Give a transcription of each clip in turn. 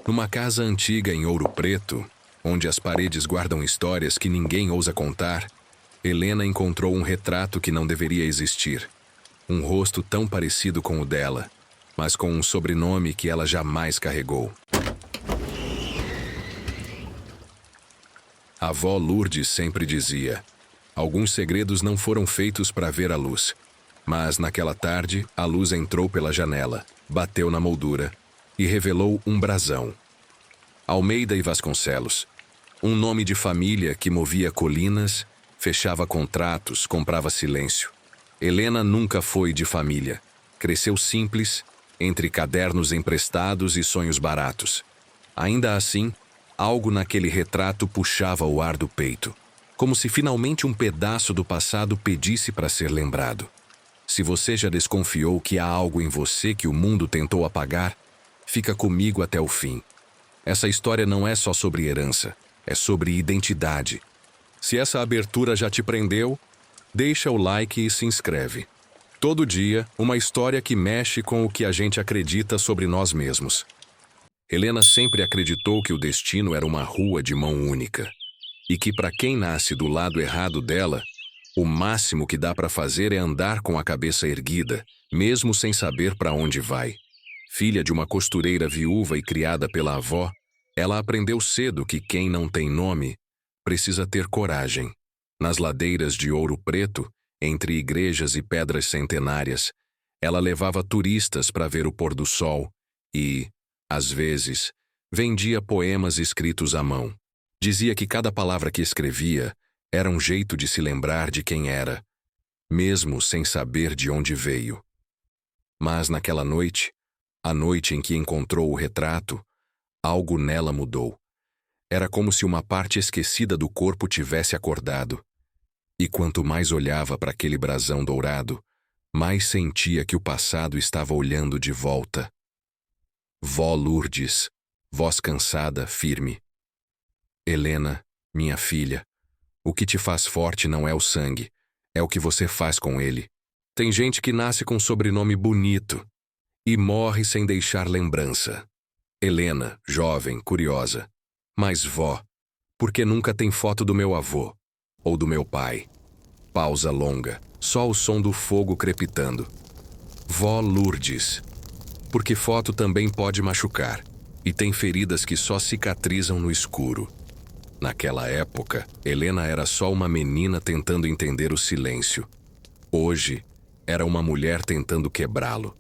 Numa casa antiga em Ouro Preto, onde as paredes guardam histórias que ninguém ousa contar, Helena encontrou um retrato que não deveria existir. Um rosto tão parecido com o dela, mas com um sobrenome que ela jamais carregou. A avó Lourdes sempre dizia: alguns segredos não foram feitos para ver a luz. Mas naquela tarde, a luz entrou pela janela, bateu na moldura e revelou um brasão. Almeida e Vasconcelos. Um nome de família que movia colinas, fechava contratos, comprava silêncio. Helena nunca foi de família. Cresceu simples, entre cadernos emprestados e sonhos baratos. Ainda assim, algo naquele retrato puxava o ar do peito, como se finalmente um pedaço do passado pedisse para ser lembrado. Se você já desconfiou que há algo em você que o mundo tentou apagar, fica comigo até o fim. Essa história não é só sobre herança, é sobre identidade. Se essa abertura já te prendeu, deixa o like e se inscreve. Todo dia, uma história que mexe com o que a gente acredita sobre nós mesmos. Helena sempre acreditou que o destino era uma rua de mão única, e que para quem nasce do lado errado dela, o máximo que dá para fazer é andar com a cabeça erguida, mesmo sem saber para onde vai. Filha de uma costureira viúva e criada pela avó, ela aprendeu cedo que quem não tem nome precisa ter coragem. Nas ladeiras de Ouro Preto, entre igrejas e pedras centenárias, ela levava turistas para ver o pôr do sol e, às vezes, vendia poemas escritos à mão. Dizia que cada palavra que escrevia era um jeito de se lembrar de quem era, mesmo sem saber de onde veio. Mas naquela noite, a noite em que encontrou o retrato, algo nela mudou. Era como se uma parte esquecida do corpo tivesse acordado. E quanto mais olhava para aquele brasão dourado, mais sentia que o passado estava olhando de volta. Vó Lourdes, voz cansada, firme. Helena, minha filha, o que te faz forte não é o sangue, é o que você faz com ele. Tem gente que nasce com um sobrenome bonito e morre sem deixar lembrança. Helena, jovem, curiosa. Mas vó, por que nunca tem foto do meu avô? Ou do meu pai? Pausa longa, só o som do fogo crepitando. Vó Lourdes, porque foto também pode machucar, e tem feridas que só cicatrizam no escuro. Naquela época, Helena era só uma menina tentando entender o silêncio. Hoje, era uma mulher tentando quebrá-lo.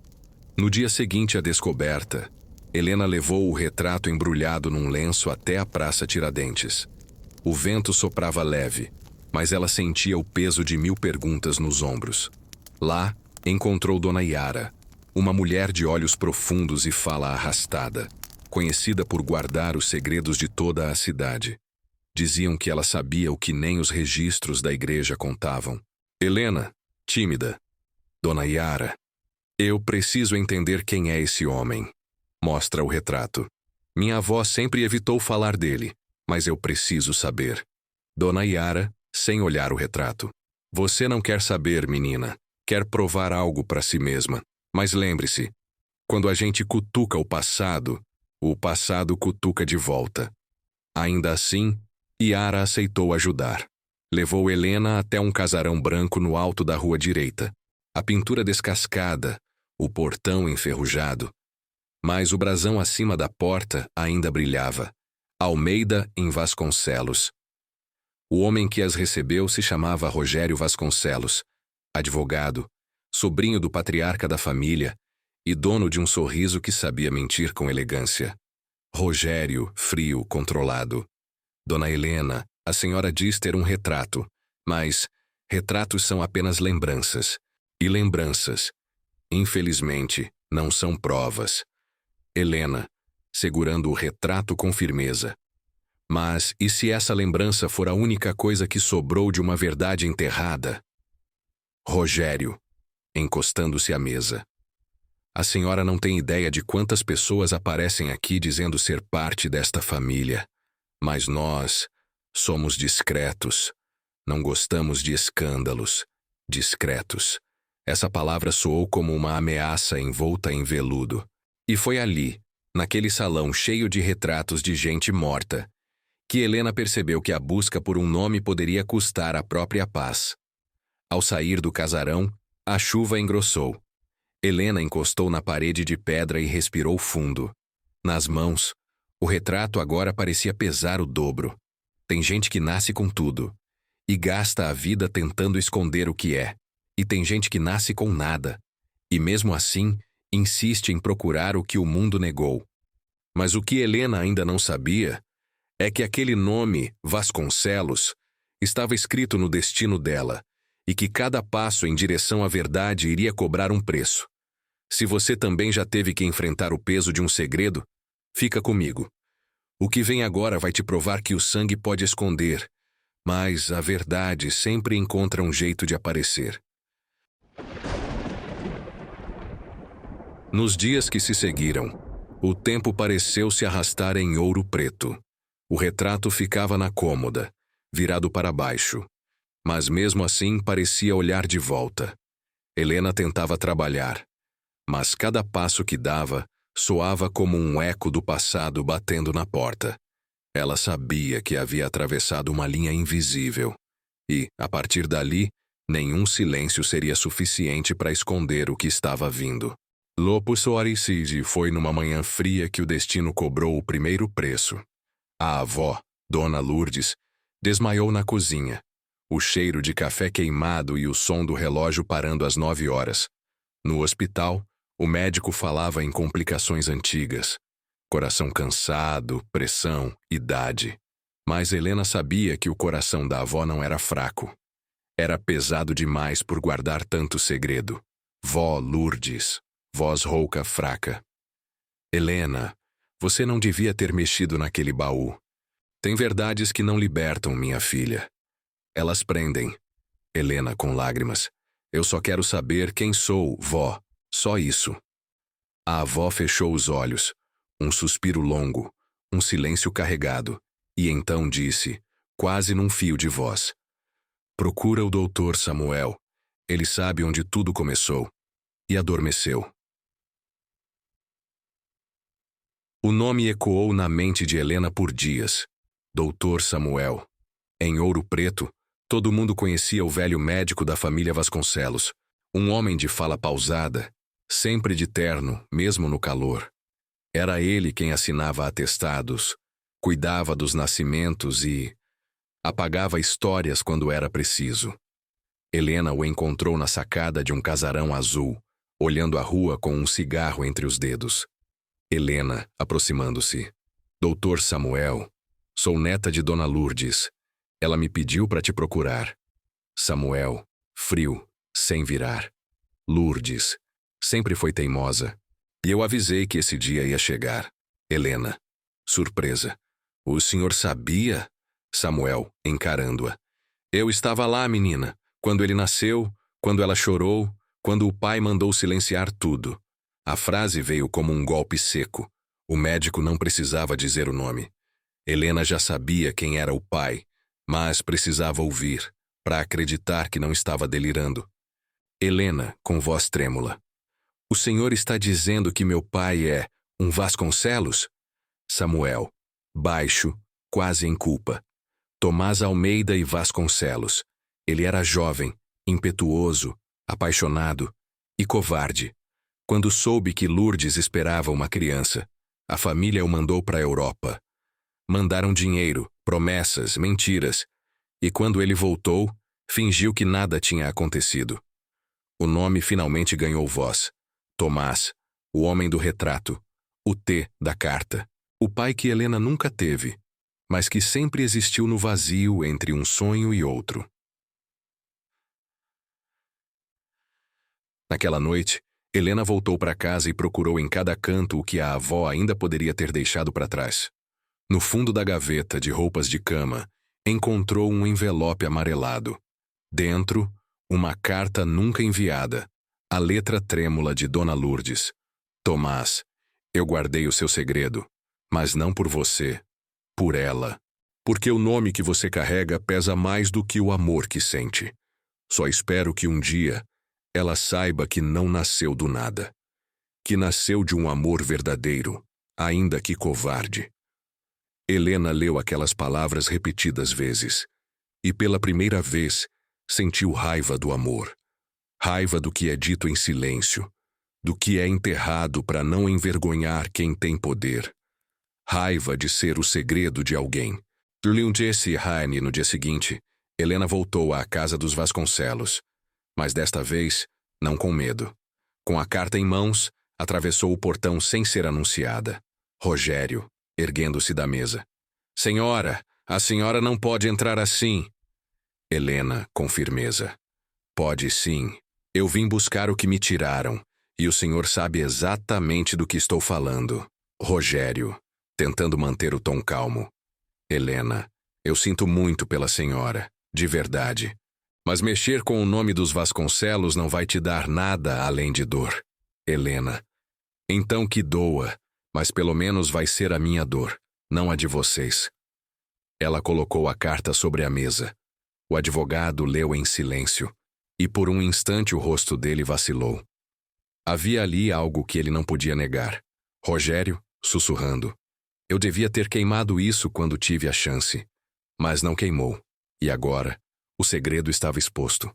No dia seguinte à descoberta, Helena levou o retrato embrulhado num lenço até a Praça Tiradentes. O vento soprava leve, mas ela sentia o peso de 1000 perguntas nos ombros. Lá, encontrou Dona Yara, uma mulher de olhos profundos e fala arrastada, conhecida por guardar os segredos de toda a cidade. Diziam que ela sabia o que nem os registros da igreja contavam. Helena, tímida. Dona Yara, eu preciso entender quem é esse homem. Mostra o retrato. Minha avó sempre evitou falar dele, mas eu preciso saber. Dona Yara, sem olhar o retrato. Você não quer saber, menina. Quer provar algo para si mesma. Mas lembre-se, quando a gente cutuca o passado cutuca de volta. Ainda assim, Yara aceitou ajudar. Levou Helena até um casarão branco no alto da rua direita. A pintura descascada, o portão enferrujado. Mas o brasão acima da porta ainda brilhava. Almeida em Vasconcelos. O homem que as recebeu se chamava Rogério Vasconcelos, advogado, sobrinho do patriarca da família e dono de um sorriso que sabia mentir com elegância. Rogério, frio, controlado. Dona Helena, a senhora diz ter um retrato, mas retratos são apenas lembranças. E lembranças, infelizmente, não são provas. Helena, segurando o retrato com firmeza. Mas e se essa lembrança for a única coisa que sobrou de uma verdade enterrada? Rogério, encostando-se à mesa. A senhora não tem ideia de quantas pessoas aparecem aqui dizendo ser parte desta família. Mas nós somos discretos. Não gostamos de escândalos. Discretos. Essa palavra soou como uma ameaça envolta em veludo. E foi ali, naquele salão cheio de retratos de gente morta, que Helena percebeu que a busca por um nome poderia custar a própria paz. Ao sair do casarão, a chuva engrossou. Helena encostou na parede de pedra e respirou fundo. Nas mãos, o retrato agora parecia pesar o dobro. Tem gente que nasce com tudo e gasta a vida tentando esconder o que é. E tem gente que nasce com nada e, mesmo assim, insiste em procurar o que o mundo negou. Mas o que Helena ainda não sabia é que aquele nome, Vasconcelos, estava escrito no destino dela e que cada passo em direção à verdade iria cobrar um preço. Se você também já teve que enfrentar o peso de um segredo, fica comigo. O que vem agora vai te provar que o sangue pode esconder, mas a verdade sempre encontra um jeito de aparecer. Nos dias que se seguiram, o tempo pareceu se arrastar em ouro preto. O retrato ficava na cômoda, virado para baixo, mas mesmo assim parecia olhar de volta. Helena tentava trabalhar, mas cada passo que dava soava como um eco do passado batendo na porta. Ela sabia que havia atravessado uma linha invisível e, a partir dali, nenhum silêncio seria suficiente para esconder o que estava vindo. Lopo Soaricide foi numa manhã fria que o destino cobrou o primeiro preço. A avó, Dona Lourdes, desmaiou na cozinha. O cheiro de café queimado e o som do relógio parando às 9 horas. No hospital, o médico falava em complicações antigas. Coração cansado, pressão, idade. Mas Helena sabia que o coração da avó não era fraco. Era pesado demais por guardar tanto segredo. Vó Lourdes, voz rouca fraca. Helena, você não devia ter mexido naquele baú. Tem verdades que não libertam, minha filha. Elas prendem. Helena com lágrimas. Eu só quero saber quem sou, vó. Só isso. A avó fechou os olhos. Um suspiro longo, um silêncio carregado, e então disse, quase num fio de voz: procura o doutor Samuel. Ele sabe onde tudo começou. E adormeceu. O nome ecoou na mente de Helena por dias. Doutor Samuel. Em Ouro Preto, todo mundo conhecia o velho médico da família Vasconcelos, um homem de fala pausada, sempre de terno, mesmo no calor. Era ele quem assinava atestados, cuidava dos nascimentos e apagava histórias quando era preciso. Helena o encontrou na sacada de um casarão azul, olhando a rua com um cigarro entre os dedos. Helena, aproximando-se. Doutor Samuel, sou neta de Dona Lourdes. Ela me pediu para te procurar. Samuel, frio, sem virar. Lourdes, sempre foi teimosa. E eu avisei que esse dia ia chegar. Helena, surpresa. O senhor sabia? Samuel, encarando-a. Eu estava lá, menina, quando ele nasceu, quando ela chorou, quando o pai mandou silenciar tudo. A frase veio como um golpe seco. O médico não precisava dizer o nome. Helena já sabia quem era o pai, mas precisava ouvir, para acreditar que não estava delirando. Helena, com voz trêmula. O senhor está dizendo que meu pai é um Vasconcelos? Samuel, baixo, quase em culpa. Tomás Almeida e Vasconcelos. Ele era jovem, impetuoso, apaixonado e covarde. Quando soube que Lourdes esperava uma criança, a família o mandou para a Europa. Mandaram dinheiro, promessas, mentiras, e quando ele voltou, fingiu que nada tinha acontecido. O nome finalmente ganhou voz. Tomás, o homem do retrato, o T da carta, o pai que Helena nunca teve, mas que sempre existiu no vazio entre um sonho e outro. Naquela noite, Helena voltou para casa e procurou em cada canto o que a avó ainda poderia ter deixado para trás. No fundo da gaveta de roupas de cama, encontrou um envelope amarelado. Dentro, uma carta nunca enviada. A letra trêmula de Dona Lourdes. Tomás, eu guardei o seu segredo, mas não por você, por ela. Porque o nome que você carrega pesa mais do que o amor que sente. Só espero que um dia ela saiba que não nasceu do nada. Que nasceu de um amor verdadeiro, ainda que covarde. Helena leu aquelas palavras repetidas vezes, e pela primeira vez sentiu raiva do amor, raiva do que é dito em silêncio, do que é enterrado para não envergonhar quem tem poder, raiva de ser o segredo de alguém. No dia seguinte, Helena voltou à casa dos Vasconcelos, mas desta vez não com medo. Com a carta em mãos, atravessou o portão sem ser anunciada. Rogério, erguendo-se da mesa. Senhora, a senhora não pode entrar assim. Helena, com firmeza. Pode sim. Eu vim buscar o que me tiraram, e o senhor sabe exatamente do que estou falando. Rogério, tentando manter o tom calmo. Helena, eu sinto muito pela senhora, de verdade. Mas mexer com o nome dos Vasconcelos não vai te dar nada além de dor. Helena, então que doa, mas pelo menos vai ser a minha dor, não a de vocês. Ela colocou a carta sobre a mesa. O advogado leu em silêncio, e por um instante o rosto dele vacilou. Havia ali algo que ele não podia negar. Rogério, sussurrando. Eu devia ter queimado isso quando tive a chance. Mas não queimou. E agora, o segredo estava exposto.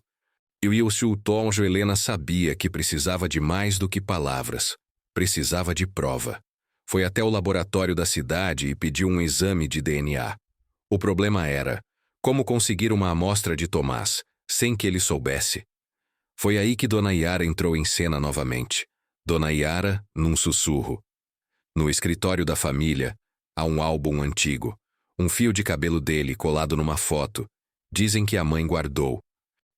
E Wilson Tonjo Helena sabia que precisava de mais do que palavras. Precisava de prova. Foi até o laboratório da cidade e pediu um exame de DNA. O problema era como conseguir uma amostra de Tomás, sem que ele soubesse. Foi aí que Dona Yara entrou em cena novamente. Dona Yara, num sussurro. No escritório da família, há um álbum antigo. Um fio de cabelo dele colado numa foto. Dizem que a mãe guardou.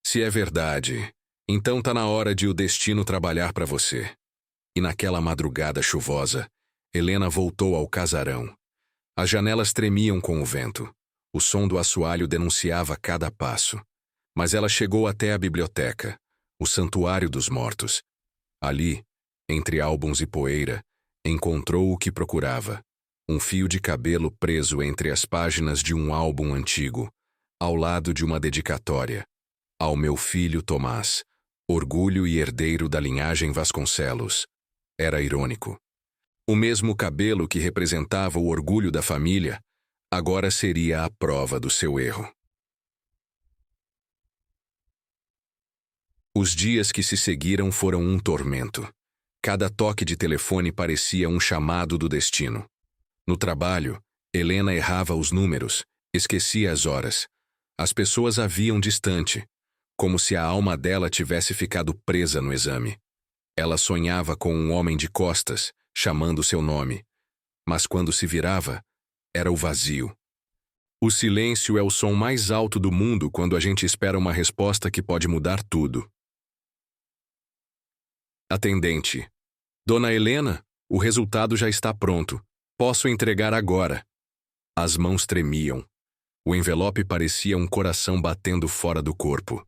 Se é verdade, então tá na hora de o destino trabalhar para você. E naquela madrugada chuvosa, Helena voltou ao casarão. As janelas tremiam com o vento. O som do assoalho denunciava cada passo. Mas ela chegou até a biblioteca, o santuário dos mortos. Ali, entre álbuns e poeira, encontrou o que procurava. Um fio de cabelo preso entre as páginas de um álbum antigo, ao lado de uma dedicatória. Ao meu filho Tomás, orgulho e herdeiro da linhagem Vasconcelos. Era irônico. O mesmo cabelo que representava o orgulho da família, agora seria a prova do seu erro. Os dias que se seguiram foram um tormento. Cada toque de telefone parecia um chamado do destino. No trabalho, Helena errava os números, esquecia as horas. As pessoas a viam distante, como se a alma dela tivesse ficado presa no exame. Ela sonhava com um homem de costas, chamando seu nome. Mas quando se virava, era o vazio. O silêncio é o som mais alto do mundo quando a gente espera uma resposta que pode mudar tudo. Atendente. Dona Helena, o resultado já está pronto. Posso entregar agora. As mãos tremiam. O envelope parecia um coração batendo fora do corpo.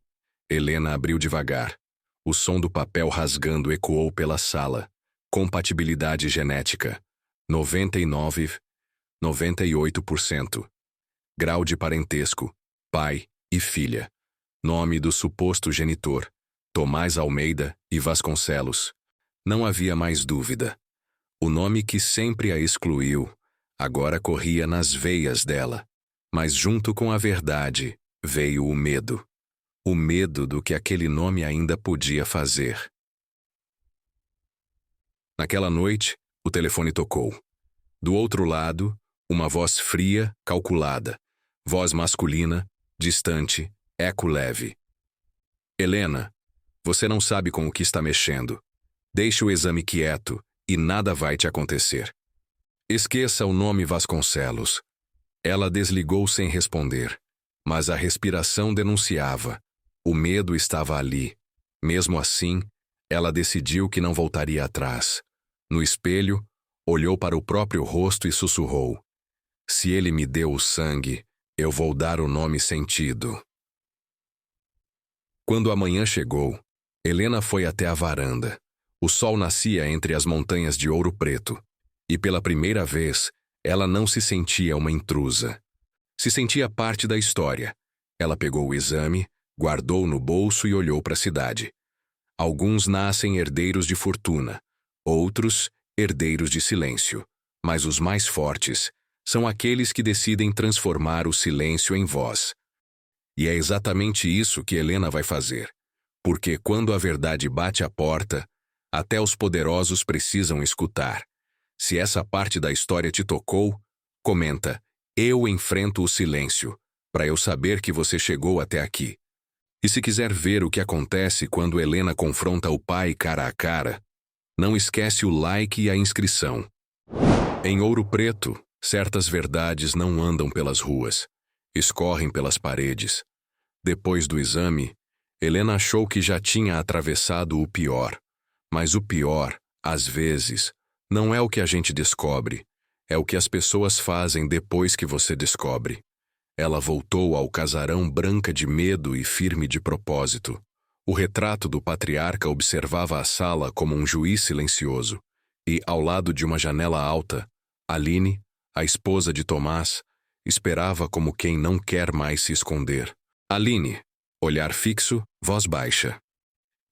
Helena abriu devagar. O som do papel rasgando ecoou pela sala. Compatibilidade genética. 99, 98%. Grau de parentesco. Pai e filha. Nome do suposto genitor. Tomás Almeida e Vasconcelos. Não havia mais dúvida. O nome que sempre a excluiu, agora corria nas veias dela. Mas junto com a verdade, veio o medo. O medo do que aquele nome ainda podia fazer. Naquela noite, o telefone tocou. Do outro lado, uma voz fria, calculada. Voz masculina, distante, eco leve. Helena, você não sabe com o que está mexendo. Deixe o exame quieto e nada vai te acontecer. Esqueça o nome Vasconcelos. Ela desligou sem responder, mas a respiração denunciava. O medo estava ali. Mesmo assim, ela decidiu que não voltaria atrás. No espelho, olhou para o próprio rosto e sussurrou. Se ele me deu o sangue, eu vou dar o nome sentido. Quando a manhã chegou, Helena foi até a varanda. O sol nascia entre as montanhas de Ouro Preto. E pela primeira vez, ela não se sentia uma intrusa. Se sentia parte da história. Ela pegou o exame, guardou no bolso e olhou para a cidade. Alguns nascem herdeiros de fortuna, outros, herdeiros de silêncio. Mas os mais fortes são aqueles que decidem transformar o silêncio em voz. E é exatamente isso que Helena vai fazer. Porque quando a verdade bate à porta, até os poderosos precisam escutar. Se essa parte da história te tocou, comenta: eu enfrento o silêncio, para eu saber que você chegou até aqui. E se quiser ver o que acontece quando Helena confronta o pai cara a cara, não esquece o like e a inscrição. Em Ouro Preto, certas verdades não andam pelas ruas, escorrem pelas paredes. Depois do exame, Helena achou que já tinha atravessado o pior. Mas o pior, às vezes, não é o que a gente descobre, é o que as pessoas fazem depois que você descobre. Ela voltou ao casarão branca de medo e firme de propósito. O retrato do patriarca observava a sala como um juiz silencioso, e, ao lado de uma janela alta, Aline, a esposa de Tomás, esperava como quem não quer mais se esconder. Aline, olhar fixo, voz baixa.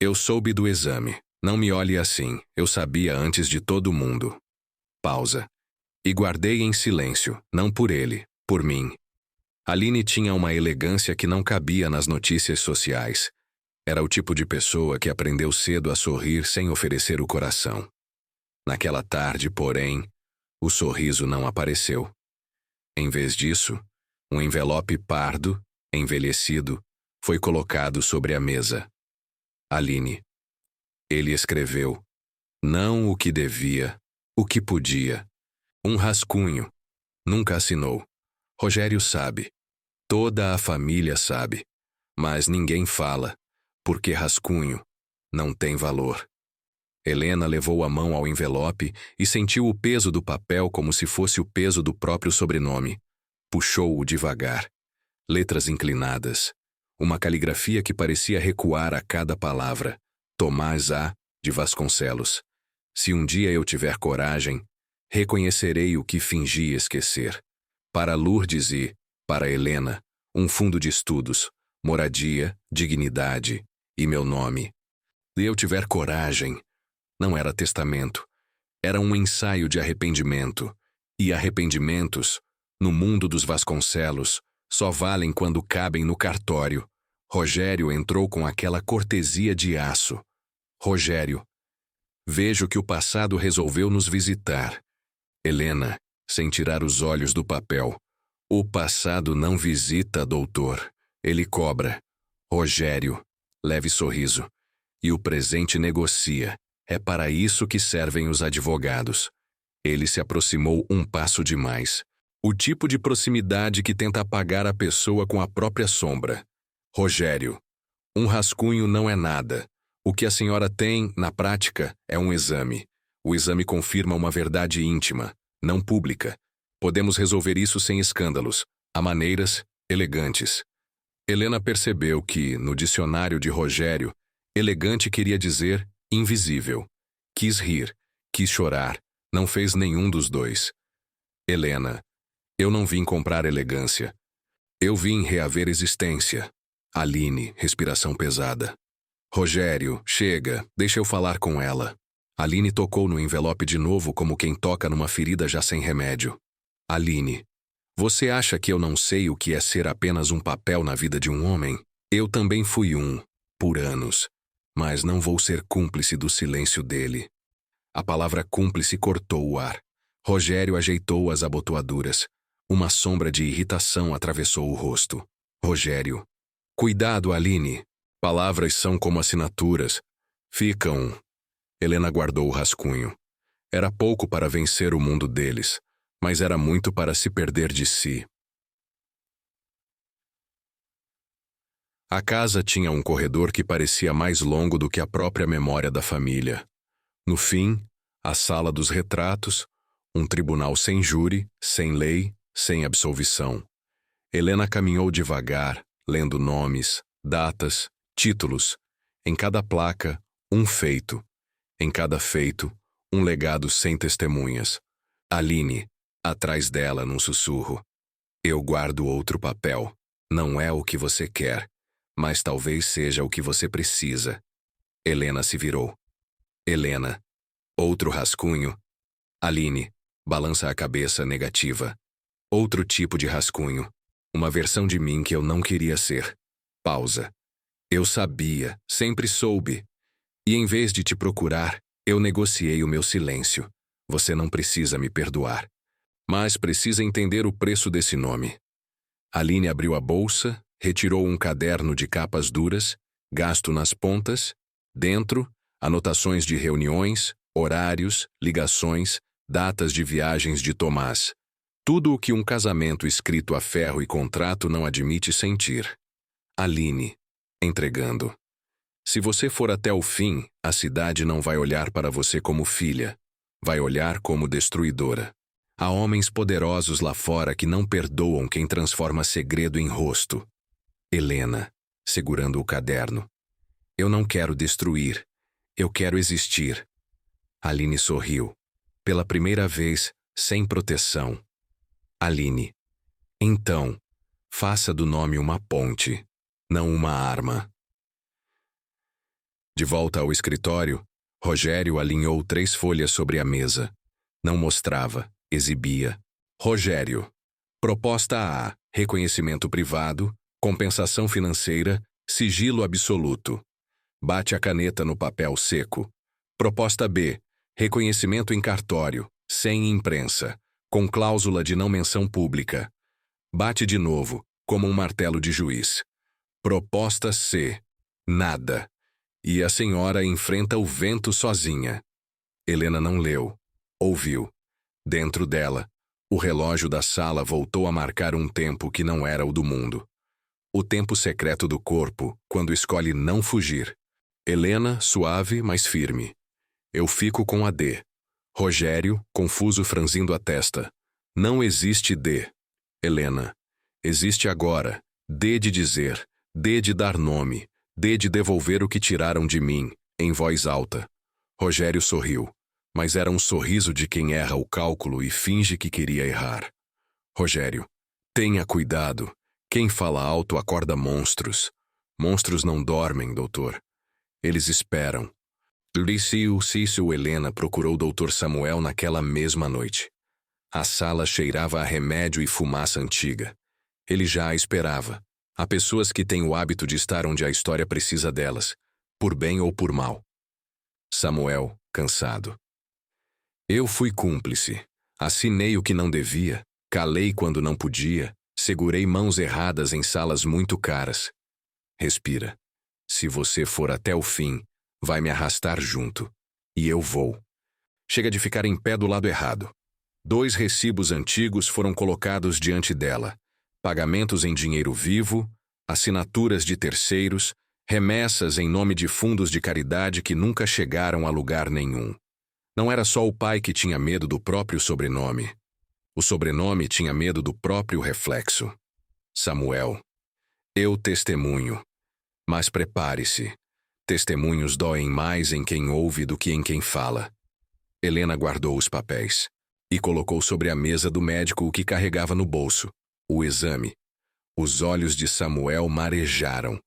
Eu soube do exame. Não me olhe assim, eu sabia antes de todo mundo. Pausa. E guardei em silêncio, não por ele, por mim. Aline tinha uma elegância que não cabia nas notícias sociais. Era o tipo de pessoa que aprendeu cedo a sorrir sem oferecer o coração. Naquela tarde, porém, o sorriso não apareceu. Em vez disso, um envelope pardo, envelhecido, foi colocado sobre a mesa. Aline. Ele escreveu: não o que devia, o que podia. Um rascunho. Nunca assinou. Rogério sabe. Toda a família sabe. Mas ninguém fala, porque rascunho não tem valor. Helena levou a mão ao envelope e sentiu o peso do papel como se fosse o peso do próprio sobrenome. Puxou-o devagar. Letras inclinadas. Uma caligrafia que parecia recuar a cada palavra. Tomás A. de Vasconcelos. Se um dia eu tiver coragem, reconhecerei o que fingi esquecer. Para Lourdes e, para Helena, um fundo de estudos, moradia, dignidade e meu nome. Se eu tiver coragem, não era testamento, era um ensaio de arrependimento. E arrependimentos, no mundo dos Vasconcelos, só valem quando cabem no cartório. Rogério entrou com aquela cortesia de aço. Rogério. Vejo que o passado resolveu nos visitar. Helena, sem tirar os olhos do papel. O passado não visita, doutor. Ele cobra. Rogério, leve sorriso. E o presente negocia. É para isso que servem os advogados. Ele se aproximou um passo demais. O tipo de proximidade que tenta apagar a pessoa com a própria sombra. Rogério, um rascunho não é nada. O que a senhora tem, na prática, é um exame. O exame confirma uma verdade íntima, não pública. Podemos resolver isso sem escândalos. Há maneiras elegantes. Helena percebeu que, no dicionário de Rogério, elegante queria dizer invisível. Quis rir, quis chorar, não fez nenhum dos dois. Helena, eu não vim comprar elegância. Eu vim reaver existência. Aline, respiração pesada. Rogério, chega, deixa eu falar com ela. Aline tocou no envelope de novo como quem toca numa ferida já sem remédio. Aline, você acha que eu não sei o que é ser apenas um papel na vida de um homem? Eu também fui um, por anos. Mas não vou ser cúmplice do silêncio dele. A palavra cúmplice cortou o ar. Rogério ajeitou as abotoaduras. Uma sombra de irritação atravessou o rosto. Rogério. Cuidado, Aline. Palavras são como assinaturas. Ficam. Helena guardou o rascunho. Era pouco para vencer o mundo deles, mas era muito para se perder de si. A casa tinha um corredor que parecia mais longo do que a própria memória da família. No fim, a sala dos retratos, um tribunal sem júri, sem lei, sem absolvição. Helena caminhou devagar, lendo nomes, datas, títulos. Em cada placa, um feito. Em cada feito, um legado sem testemunhas. Aline, atrás dela num sussurro. Eu guardo outro papel. Não é o que você quer, mas talvez seja o que você precisa. Helena se virou. Helena. Outro rascunho. Aline. Balança a cabeça negativa. Outro tipo de rascunho. Uma versão de mim que eu não queria ser. Pausa. Eu sabia, sempre soube. E em vez de te procurar, eu negociei o meu silêncio. Você não precisa me perdoar. Mas precisa entender o preço desse nome. Aline abriu a bolsa, retirou um caderno de capas duras, gasto nas pontas, dentro, anotações de reuniões, horários, ligações, datas de viagens de Tomás. Tudo o que um casamento escrito a ferro e contrato não admite sentir. Aline, entregando. Se você for até o fim, a cidade não vai olhar para você como filha. Vai olhar como destruidora. Há homens poderosos lá fora que não perdoam quem transforma segredo em rosto. Helena, segurando o caderno. Eu não quero destruir. Eu quero existir. Aline sorriu. Pela primeira vez, sem proteção. Aline. Então, faça do nome uma ponte, não uma arma. De volta ao escritório, Rogério alinhou 3 folhas sobre a mesa. Não mostrava, exibia. Rogério. Proposta A. Reconhecimento privado, compensação financeira, sigilo absoluto. Bate a caneta no papel seco. Proposta B. Reconhecimento em cartório, sem imprensa, com cláusula de não menção pública. Bate de novo, como um martelo de juiz. Proposta C. Nada. E a senhora enfrenta o vento sozinha. Helena não leu. Ouviu. Dentro dela, o relógio da sala voltou a marcar um tempo que não era o do mundo. O tempo secreto do corpo, quando escolhe não fugir. Helena, suave, mas firme. Eu fico com a D. Rogério, confuso, franzindo a testa. Não existe D. Helena. Existe agora. D de dizer. D de dar nome. D de devolver o que tiraram de mim, em voz alta. Rogério sorriu, mas era um sorriso de quem erra o cálculo e finge que queria errar. Rogério. Tenha cuidado. Quem fala alto acorda monstros. Monstros não dormem, doutor. Eles esperam. Cício Helena procurou o Dr. Samuel naquela mesma noite. A sala cheirava a remédio e fumaça antiga. Ele já a esperava. Há pessoas que têm o hábito de estar onde a história precisa delas, por bem ou por mal. Samuel, cansado. Eu fui cúmplice. Assinei o que não devia, calei quando não podia, segurei mãos erradas em salas muito caras. Respira. Se você for até o fim, vai me arrastar junto. E eu vou. Chega de ficar em pé do lado errado. 2 recibos antigos foram colocados diante dela. Pagamentos em dinheiro vivo, assinaturas de terceiros, remessas em nome de fundos de caridade que nunca chegaram a lugar nenhum. Não era só o pai que tinha medo do próprio sobrenome. O sobrenome tinha medo do próprio reflexo. Samuel. Eu testemunho. Mas prepare-se. Testemunhos doem mais em quem ouve do que em quem fala. Helena guardou os papéis e colocou sobre a mesa do médico o que carregava no bolso, o exame. Os olhos de Samuel marejaram.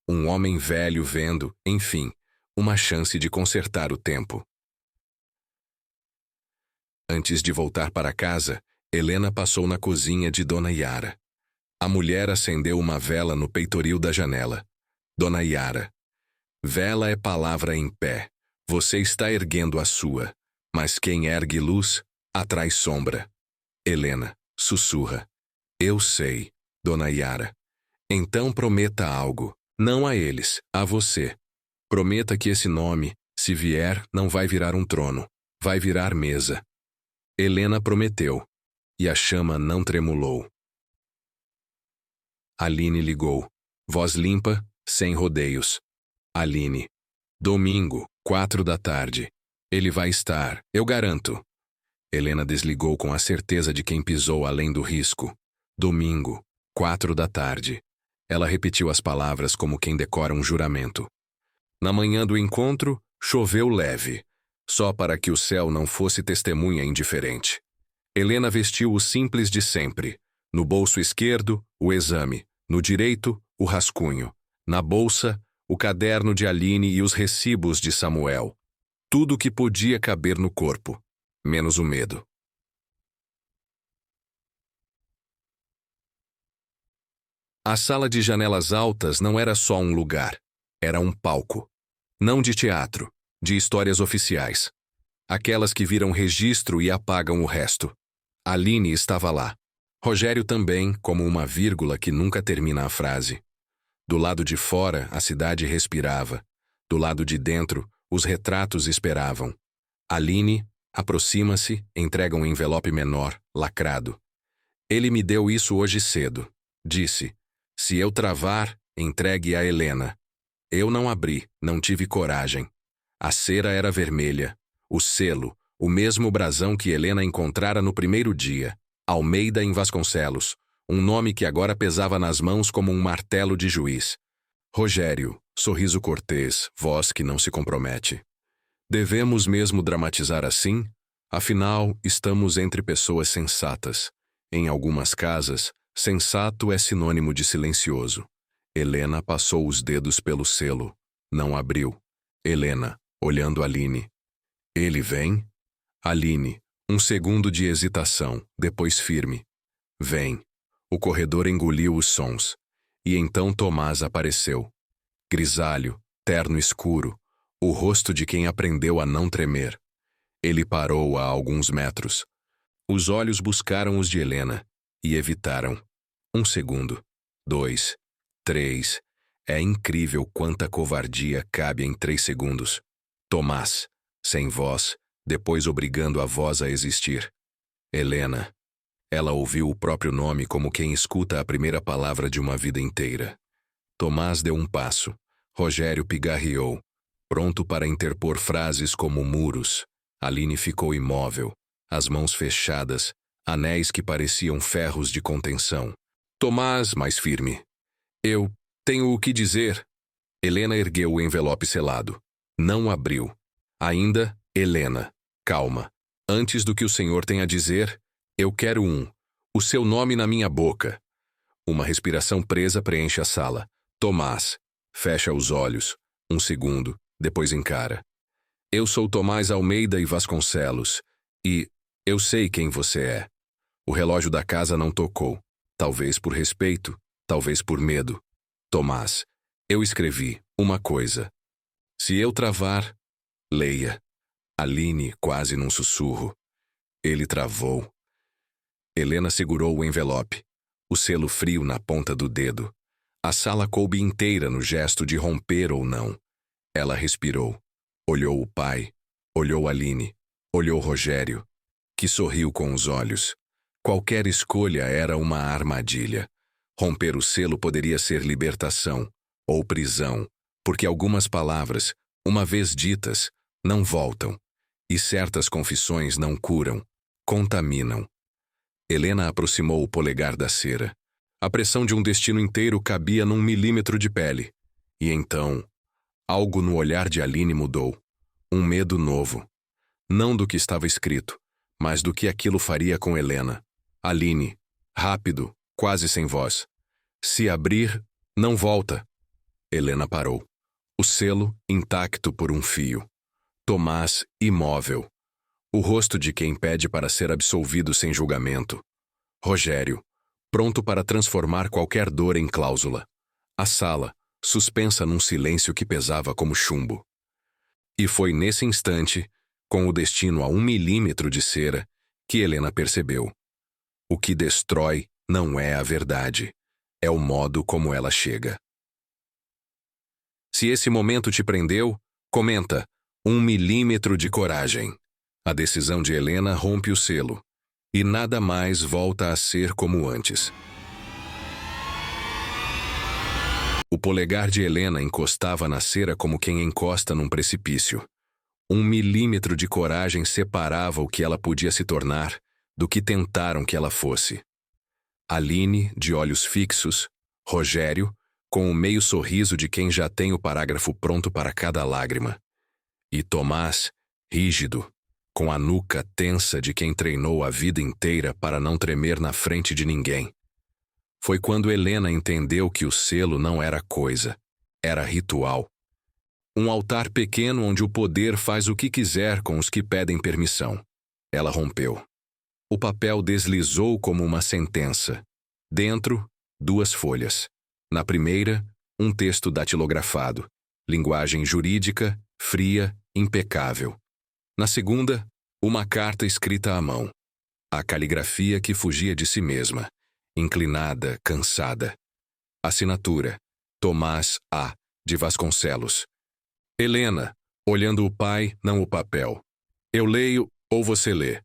Um homem velho vendo, enfim, uma chance de consertar o tempo. Antes de voltar para casa, Helena passou na cozinha de Dona Yara. A mulher acendeu uma vela no peitoril da janela. Dona Yara. Vela é palavra em pé. Você está erguendo a sua. Mas quem ergue luz, atrai sombra. Helena, sussurra. Eu sei, Dona Yara. Então prometa algo. Não a eles, a você. Prometa que esse nome, se vier, não vai virar um trono. Vai virar mesa. Helena prometeu. E a chama não tremulou. Aline ligou. Voz limpa, sem rodeios. Aline. Domingo, 4 da tarde. Ele vai estar, eu garanto. Helena desligou com a certeza de quem pisou além do risco. Domingo, 4 da tarde. Ela repetiu as palavras como quem decora um juramento. Na manhã do encontro, choveu leve, só para que o céu não fosse testemunha indiferente. Helena vestiu o simples de sempre. No bolso esquerdo, o exame. No direito, o rascunho. Na bolsa, o caderno de Aline e os recibos de Samuel. Tudo o que podia caber no corpo, menos o medo. A sala de janelas altas não era só um lugar. Era um palco. Não de teatro, de histórias oficiais. Aquelas que viram registro e apagam o resto. Aline estava lá. Rogério também, como uma vírgula que nunca termina a frase. Do lado de fora, a cidade respirava. Do lado de dentro, os retratos esperavam. Aline aproxima-se, entrega um envelope menor, lacrado. Ele me deu isso hoje cedo. Disse, se eu travar, entregue a Helena. Eu não abri, não tive coragem. A cera era vermelha. O selo, o mesmo brasão que Helena encontrara no primeiro dia. Almeida em Vasconcelos. Um nome que agora pesava nas mãos como um martelo de juiz. Rogério, sorriso cortês, voz que não se compromete. Devemos mesmo dramatizar assim? Afinal, estamos entre pessoas sensatas. Em algumas casas, sensato é sinônimo de silencioso. Helena passou os dedos pelo selo. Não abriu. Helena, olhando Aline. Ele vem? Aline, um segundo de hesitação, depois firme. Vem. O corredor engoliu os sons. E então Tomás apareceu. Grisalho, terno escuro, o rosto de quem aprendeu a não tremer. Ele parou a alguns metros. Os olhos buscaram os de Helena e evitaram. 1 segundo. 2. 3. É incrível quanta covardia cabe em 3 segundos. Tomás, sem voz, depois obrigando a voz a existir. Helena. Ela ouviu o próprio nome como quem escuta a primeira palavra de uma vida inteira. Tomás deu um passo. Rogério pigarreou, pronto para interpor frases como muros. Aline ficou imóvel, as mãos fechadas, anéis que pareciam ferros de contenção. Tomás, mais firme. Eu tenho o que dizer. Helena ergueu o envelope selado. Não abriu. Ainda, Helena, calma. Antes do que o senhor tem a dizer, eu quero o seu nome na minha boca. Uma respiração presa preenche a sala. Tomás, fecha os olhos. 1 segundo, depois encara. Eu sou Tomás Almeida e Vasconcelos, e eu sei quem você é. O relógio da casa não tocou, talvez por respeito, talvez por medo. Tomás, eu escrevi uma coisa. Se eu travar, leia. Aline, quase num sussurro. Ele travou. Helena segurou o envelope, o selo frio na ponta do dedo. A sala coube inteira no gesto de romper ou não. Ela respirou. Olhou o pai, olhou Aline, olhou Rogério, que sorriu com os olhos. Qualquer escolha era uma armadilha. Romper o selo poderia ser libertação ou prisão, porque algumas palavras, uma vez ditas, não voltam, e certas confissões não curam, contaminam. Helena aproximou o polegar da cera. A pressão de um destino inteiro cabia num milímetro de pele. E então, algo no olhar de Aline mudou. Um medo novo. Não do que estava escrito, mas do que aquilo faria com Helena. Aline, rápido, quase sem voz. Se abrir, não volta. Helena parou. O selo intacto por um fio. Tomás imóvel. O rosto de quem pede para ser absolvido sem julgamento. Rogério, pronto para transformar qualquer dor em cláusula. A sala, suspensa num silêncio que pesava como chumbo. E foi nesse instante, com o destino a 1 milímetro de cera, que Helena percebeu. O que destrói não é a verdade, é o modo como ela chega. Se esse momento te prendeu, comenta 1 milímetro de coragem. A decisão de Helena rompe o selo, e nada mais volta a ser como antes. O polegar de Helena encostava na cera como quem encosta num precipício. 1 milímetro de coragem separava o que ela podia se tornar do que tentaram que ela fosse. Aline, de olhos fixos, Rogério, com o meio sorriso de quem já tem o parágrafo pronto para cada lágrima. E Tomás, rígido, com a nuca tensa de quem treinou a vida inteira para não tremer na frente de ninguém. Foi quando Helena entendeu que o selo não era coisa, era ritual. Um altar pequeno onde o poder faz o que quiser com os que pedem permissão. Ela rompeu. O papel deslizou como uma sentença. Dentro, 2 folhas. Na primeira, um texto datilografado, linguagem jurídica, fria, impecável. Na segunda, uma carta escrita à mão. A caligrafia que fugia de si mesma, inclinada, cansada. Assinatura: Tomás A. de Vasconcelos. Helena, olhando o pai, não o papel. Eu leio ou você lê?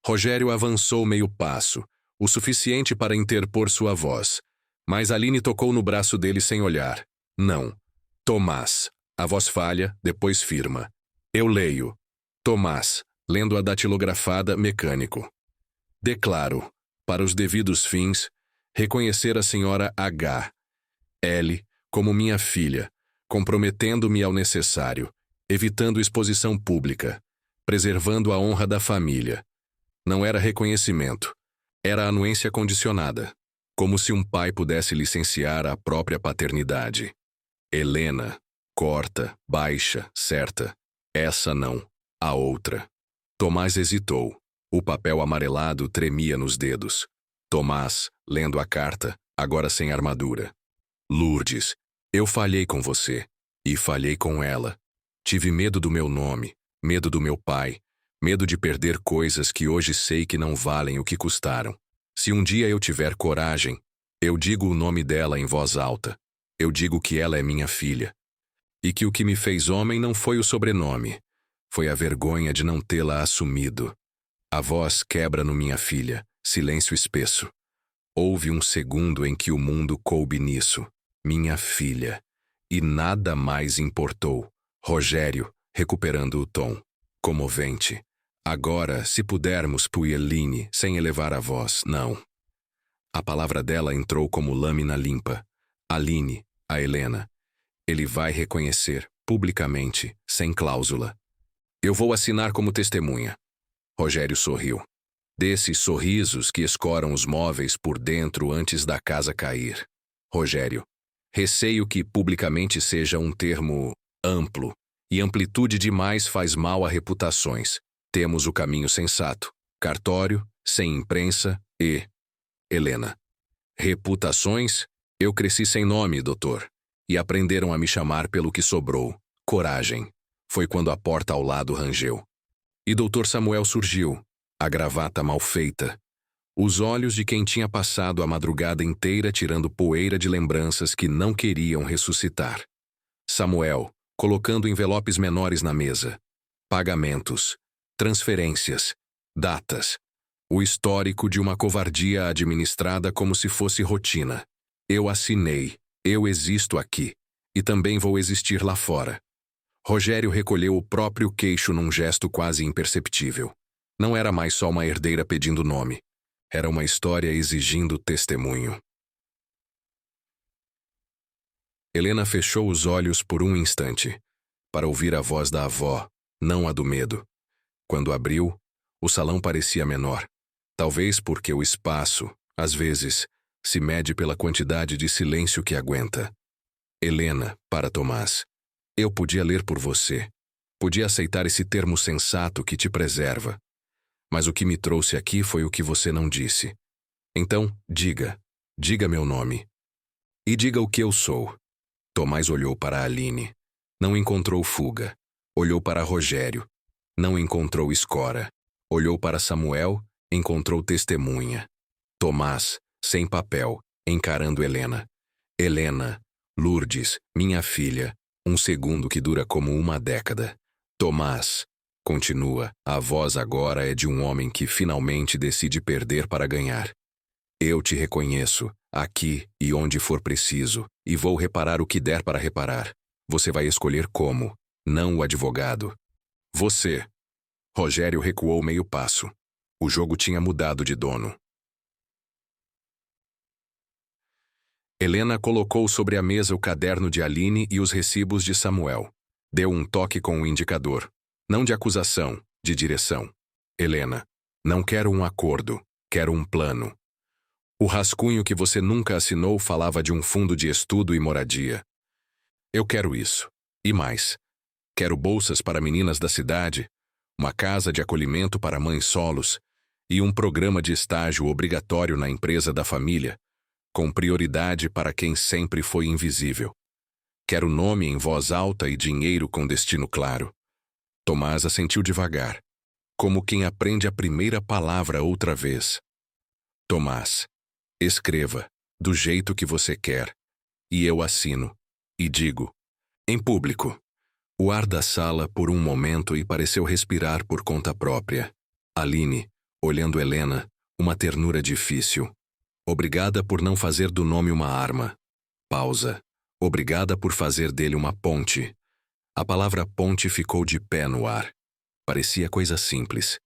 Rogério avançou meio passo, o suficiente para interpor sua voz. Mas Aline tocou no braço dele sem olhar. Não. Tomás. A voz falha, depois firma. Eu leio. Tomás, lendo a datilografada, mecânico. Declaro, para os devidos fins, reconhecer a senhora H. L. como minha filha, comprometendo-me ao necessário, evitando exposição pública, preservando a honra da família. Não era reconhecimento. Era anuência condicionada. Como se um pai pudesse licenciar a própria paternidade. Helena, corta, baixa, certa. Essa não, a outra. Tomás hesitou. O papel amarelado tremia nos dedos. Tomás, lendo a carta, agora sem armadura. Lourdes, eu falhei com você. E falhei com ela. Tive medo do meu nome, medo do meu pai, medo de perder coisas que hoje sei que não valem o que custaram. Se um dia eu tiver coragem, eu digo o nome dela em voz alta. Eu digo que ela é minha filha. E que o que me fez homem não foi o sobrenome. Foi a vergonha de não tê-la assumido. A voz quebra no minha filha, silêncio espesso. Houve um segundo em que o mundo coube nisso. Minha filha. E nada mais importou. Rogério, recuperando o tom. Comovente. Agora, se pudermos, Pueline, sem elevar a voz, não. A palavra dela entrou como lâmina limpa. Aline, a Helena. Ele vai reconhecer, publicamente, sem cláusula. Eu vou assinar como testemunha. Rogério sorriu. Desses sorrisos que escoram os móveis por dentro antes da casa cair. Rogério. Receio que publicamente seja um termo amplo, e amplitude demais faz mal a reputações. Temos o caminho sensato. Cartório, sem imprensa e... Helena. Reputações? Eu cresci sem nome, doutor. E aprenderam a me chamar pelo que sobrou. Coragem. Foi quando a porta ao lado rangeu. E doutor Samuel surgiu. A gravata mal feita. Os olhos de quem tinha passado a madrugada inteira tirando poeira de lembranças que não queriam ressuscitar. Samuel, colocando envelopes menores na mesa. Pagamentos. Transferências. Datas. O histórico de uma covardia administrada como se fosse rotina. Eu assinei. Eu existo aqui. E também vou existir lá fora. Rogério recolheu o próprio queixo num gesto quase imperceptível. Não era mais só uma herdeira pedindo nome. Era uma história exigindo testemunho. Helena fechou os olhos por um instante, para ouvir a voz da avó, não a do medo. Quando abriu, o salão parecia menor. Talvez porque o espaço, às vezes, se mede pela quantidade de silêncio que aguenta. Helena, para Tomás. Eu podia ler por você. Podia aceitar esse termo sensato que te preserva. Mas o que me trouxe aqui foi o que você não disse. Então, diga meu nome. E diga o que eu sou. Tomás olhou para Aline. Não encontrou fuga. Olhou para Rogério. Não encontrou escora. Olhou para Samuel, encontrou testemunha. Tomás, sem papel, encarando Helena. Helena, Lourdes, minha filha, um segundo que dura como uma década. Tomás, continua, a voz agora é de um homem que finalmente decide perder para ganhar. Eu te reconheço, aqui e onde for preciso, e vou reparar o que der para reparar. Você vai escolher como, não o advogado. Você. Rogério recuou meio passo. O jogo tinha mudado de dono. Helena colocou sobre a mesa o caderno de Aline e os recibos de Samuel. Deu um toque com o indicador. Não de acusação, de direção. Helena, não quero um acordo, quero um plano. O rascunho que você nunca assinou falava de um fundo de estudo e moradia. Eu quero isso. E mais. Quero bolsas para meninas da cidade, uma casa de acolhimento para mães solos e um programa de estágio obrigatório na empresa da família, com prioridade para quem sempre foi invisível. Quero nome em voz alta e dinheiro com destino claro. Tomás assentiu devagar, como quem aprende a primeira palavra outra vez. Tomás, escreva, do jeito que você quer, e eu assino, e digo, em público. O ar da sala por um momento e pareceu respirar por conta própria. Aline, olhando Helena, uma ternura difícil. Obrigada por não fazer do nome uma arma. Pausa. Obrigada por fazer dele uma ponte. A palavra ponte ficou de pé no ar. Parecia coisa simples.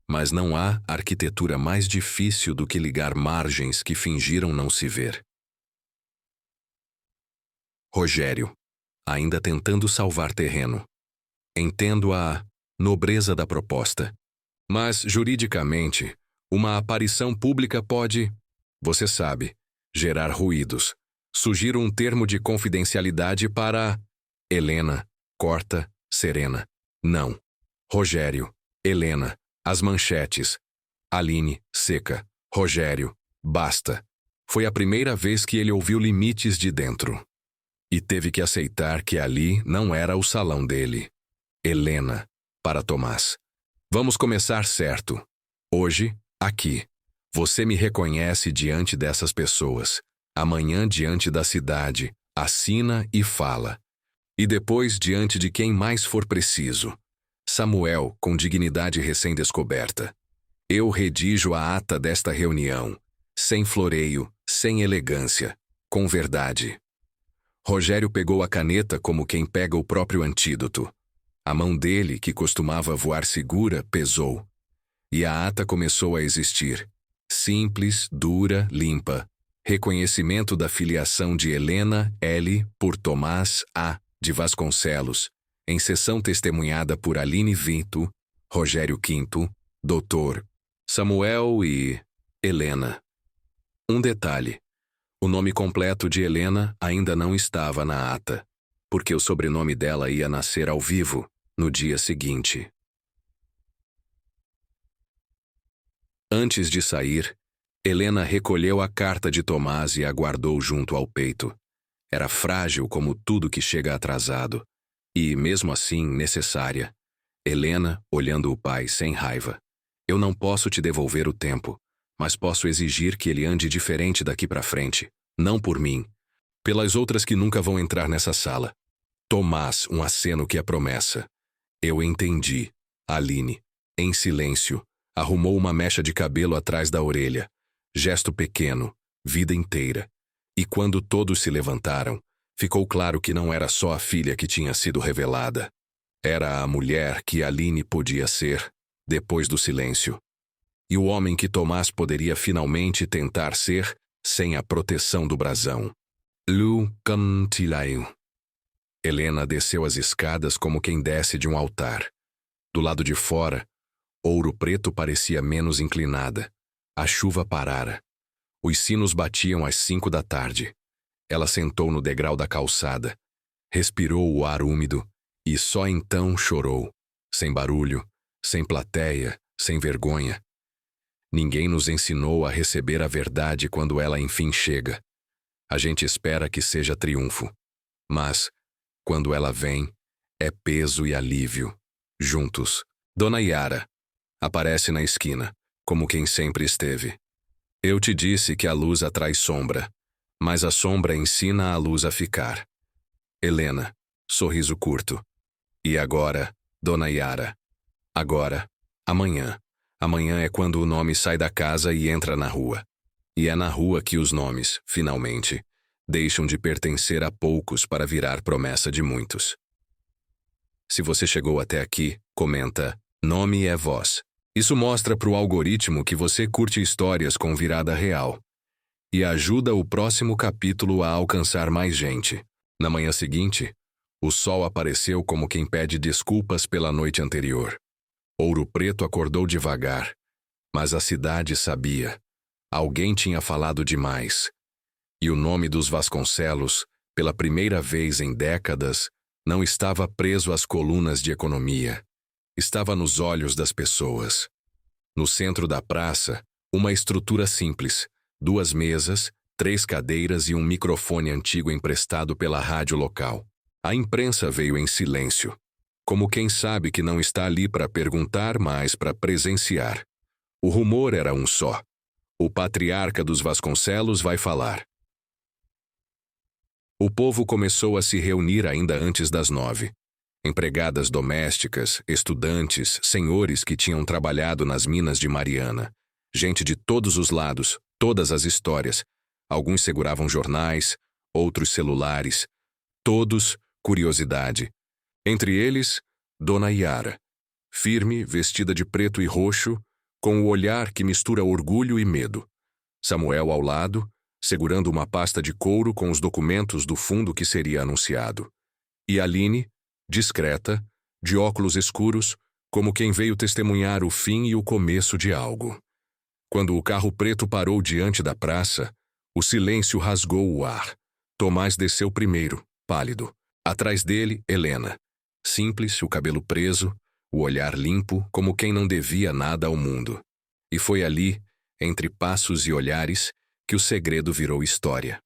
Mas não há arquitetura mais difícil do que ligar margens que fingiram não se ver. Rogério, ainda tentando salvar terreno. Entendo a nobreza da proposta. Mas, juridicamente, uma aparição pública pode, você sabe, gerar ruídos. Sugiro um termo de confidencialidade para Helena, corta, Serena. Não. Rogério, Helena, as manchetes. Aline, seca. Rogério, basta. Foi a primeira vez que ele ouviu limites de dentro. E teve que aceitar que ali não era o salão dele. Helena, para Tomás. Vamos começar certo. Hoje, aqui. Você me reconhece diante dessas pessoas. Amanhã diante da cidade, assina e fala. E depois diante de quem mais for preciso. Samuel, com dignidade recém-descoberta. Eu redijo a ata desta reunião, sem floreio, sem elegância, com verdade. Rogério pegou a caneta como quem pega o próprio antídoto. A mão dele, que costumava voar segura, pesou. E a ata começou a existir. Simples, dura, limpa. Reconhecimento da filiação de Helena L. por Tomás A. de Vasconcelos, em sessão testemunhada por Aline Vinto, Rogério Quinto, Dr. Samuel e Helena. Um detalhe. O nome completo de Helena ainda não estava na ata, porque o sobrenome dela ia nascer ao vivo, no dia seguinte. Antes de sair, Helena recolheu a carta de Tomás e a guardou junto ao peito. Era frágil como tudo que chega atrasado, e, mesmo assim, necessária. Helena, olhando o pai sem raiva. Eu não posso te devolver o tempo, mas posso exigir que ele ande diferente daqui para frente. Não por mim. Pelas outras que nunca vão entrar nessa sala. Tomás, um aceno que é promessa. Eu entendi. Aline, em silêncio, arrumou uma mecha de cabelo atrás da orelha. Gesto pequeno, vida inteira. E quando todos se levantaram, ficou claro que não era só a filha que tinha sido revelada. Era a mulher que Aline podia ser, depois do silêncio. E o homem que Tomás poderia finalmente tentar ser, sem a proteção do brasão. Lu Cantilaio. Helena desceu as escadas como quem desce de um altar. Do lado de fora, Ouro Preto parecia menos inclinada. A chuva parara. Os sinos batiam às 5 da tarde. Ela sentou no degrau da calçada, respirou o ar úmido e só então chorou. Sem barulho, sem plateia, sem vergonha. Ninguém nos ensinou a receber a verdade quando ela enfim chega. A gente espera que seja triunfo. Mas, quando ela vem, é peso e alívio. Juntos. Dona Yara aparece na esquina, como quem sempre esteve. Eu te disse que a luz atrai sombra, mas a sombra ensina a luz a ficar. Helena, sorriso curto. E agora, Dona Yara? Agora, amanhã. Amanhã é quando o nome sai da casa e entra na rua. E é na rua que os nomes, finalmente, deixam de pertencer a poucos para virar promessa de muitos. Se você chegou até aqui, comenta, nome é voz. Isso mostra para o algoritmo que você curte histórias com virada real. E ajuda o próximo capítulo a alcançar mais gente. Na manhã seguinte, o sol apareceu como quem pede desculpas pela noite anterior. Ouro Preto acordou devagar, mas a cidade sabia. Alguém tinha falado demais. E o nome dos Vasconcelos, pela primeira vez em décadas, não estava preso às colunas de economia. Estava nos olhos das pessoas. No centro da praça, uma estrutura simples, 2 mesas, 3 cadeiras e um microfone antigo emprestado pela rádio local. A imprensa veio em silêncio, como quem sabe que não está ali para perguntar, mas para presenciar. O rumor era um só: o patriarca dos Vasconcelos vai falar. O povo começou a se reunir ainda antes das 9. Empregadas domésticas, estudantes, senhores que tinham trabalhado nas minas de Mariana. Gente de todos os lados, todas as histórias. Alguns seguravam jornais, outros celulares. Todos, curiosidade. Entre eles, Dona Yara, firme, vestida de preto e roxo, com o olhar que mistura orgulho e medo. Samuel ao lado, segurando uma pasta de couro com os documentos do fundo que seria anunciado. E Aline, discreta, de óculos escuros, como quem veio testemunhar o fim e o começo de algo. Quando o carro preto parou diante da praça, o silêncio rasgou o ar. Tomás desceu primeiro, pálido. Atrás dele, Helena. Simples, o cabelo preso, o olhar limpo, como quem não devia nada ao mundo. E foi ali, entre passos e olhares, que o segredo virou história.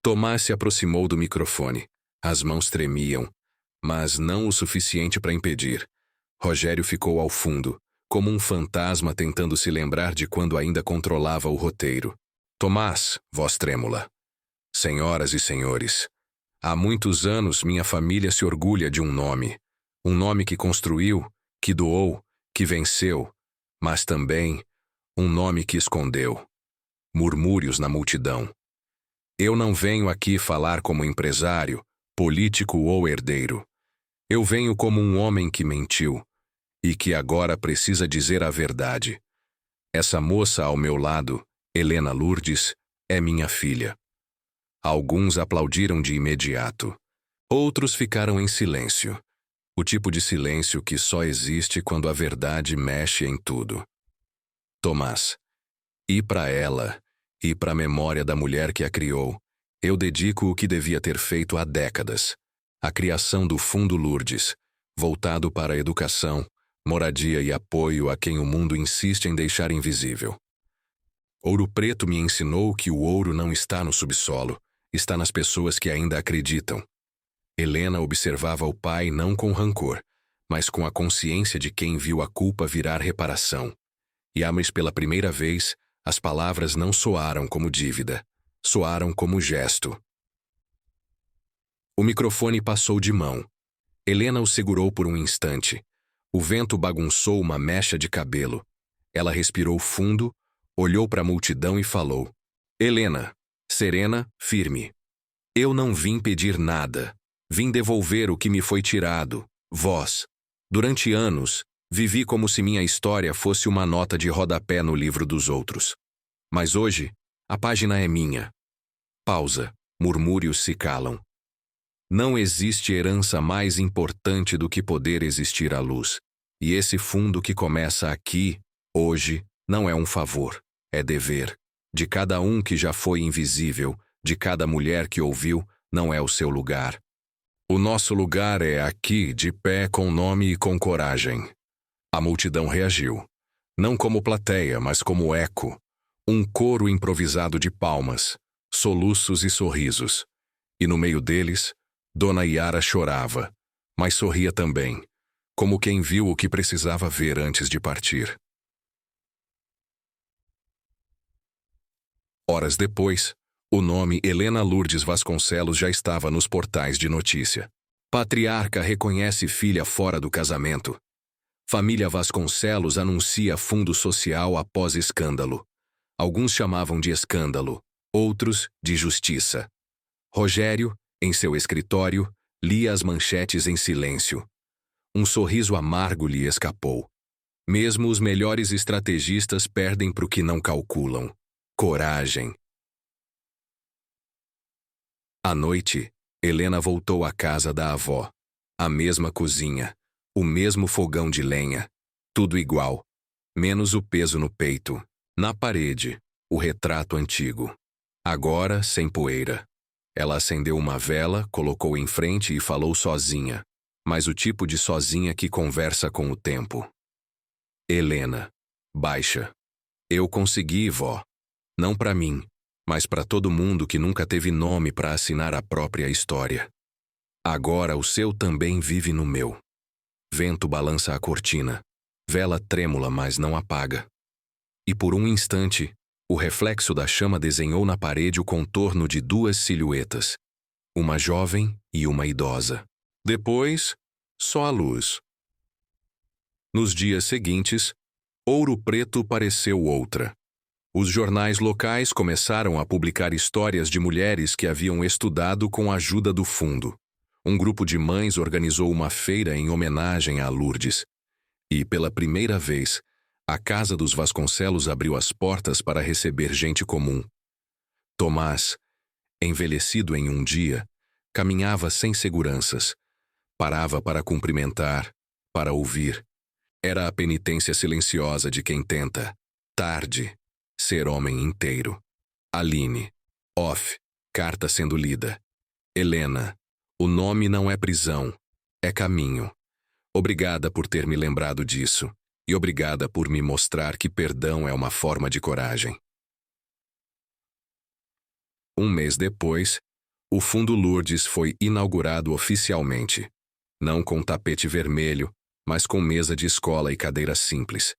Tomás se aproximou do microfone. As mãos tremiam, mas não o suficiente para impedir. Rogério ficou ao fundo, como um fantasma tentando se lembrar de quando ainda controlava o roteiro. Tomás, voz trêmula. Senhoras e senhores, há muitos anos minha família se orgulha de um nome que construiu, que doou, que venceu, mas também um nome que escondeu. Murmúrios na multidão. Eu não venho aqui falar como empresário, político ou herdeiro. Eu venho como um homem que mentiu e que agora precisa dizer a verdade. Essa moça ao meu lado, Helena Lourdes, é minha filha. Alguns aplaudiram de imediato. Outros ficaram em silêncio. O tipo de silêncio que só existe quando a verdade mexe em tudo. Tomás. E para ela, e para a memória da mulher que a criou, eu dedico o que devia ter feito há décadas. A criação do Fundo Lourdes, voltado para a educação, moradia e apoio a quem o mundo insiste em deixar invisível. Ouro Preto me ensinou que o ouro não está no subsolo, está nas pessoas que ainda acreditam. Helena observava o pai não com rancor, mas com a consciência de quem viu a culpa virar reparação. Mas pela primeira vez, as palavras não soaram como dívida, soaram como gesto. O microfone passou de mão. Helena o segurou por um instante. O vento bagunçou uma mecha de cabelo. Ela respirou fundo, olhou para a multidão e falou: Helena, serena, firme. Eu não vim pedir nada. Vim devolver o que me foi tirado. Vós. Durante anos, vivi como se minha história fosse uma nota de rodapé no livro dos outros. Mas hoje, a página é minha. Pausa. Murmúrios se calam. Não existe herança mais importante do que poder existir à luz. E esse fundo que começa aqui, hoje, não é um favor, é dever. De cada um que já foi invisível, de cada mulher que ouviu, não é o seu lugar. O nosso lugar é aqui, de pé, com nome e com coragem. A multidão reagiu. Não como plateia, mas como eco. Um coro improvisado de palmas, soluços e sorrisos. E no meio deles, Dona Yara chorava, mas sorria também, como quem viu o que precisava ver antes de partir. Horas depois, o nome Helena Lourdes Vasconcelos já estava nos portais de notícia. Patriarca reconhece filha fora do casamento. Família Vasconcelos anuncia fundo social após escândalo. Alguns chamavam de escândalo, outros de justiça. Rogério, em seu escritório, lia as manchetes em silêncio. Um sorriso amargo lhe escapou. Mesmo os melhores estrategistas perdem para o que não calculam. Coragem. À noite, Helena voltou à casa da avó. A mesma cozinha, o mesmo fogão de lenha, tudo igual, menos o peso no peito. Na parede, o retrato antigo. Agora sem poeira. Ela acendeu uma vela, colocou em frente e falou sozinha, mas o tipo de sozinha que conversa com o tempo. Helena. Baixa. Eu consegui, vó. Não para mim, mas para todo mundo que nunca teve nome para assinar a própria história. Agora o seu também vive no meu. Vento balança a cortina. Vela trêmula, mas não apaga. E por um instante, o reflexo da chama desenhou na parede o contorno de duas silhuetas. Uma jovem e uma idosa. Depois, só a luz. Nos dias seguintes, Ouro Preto pareceu outra. Os jornais locais começaram a publicar histórias de mulheres que haviam estudado com a ajuda do fundo. Um grupo de mães organizou uma feira em homenagem a Lourdes. E, pela primeira vez, a casa dos Vasconcelos abriu as portas para receber gente comum. Tomás, envelhecido em um dia, caminhava sem seguranças. Parava para cumprimentar, para ouvir. Era a penitência silenciosa de quem tenta, tarde, ser homem inteiro. Aline, off, carta sendo lida. Helena, o nome não é prisão, é caminho. Obrigada por ter me lembrado disso, e obrigada por me mostrar que perdão é uma forma de coragem. Um mês depois, o Fundo Lourdes foi inaugurado oficialmente. Não com tapete vermelho, mas com mesa de escola e cadeira simples.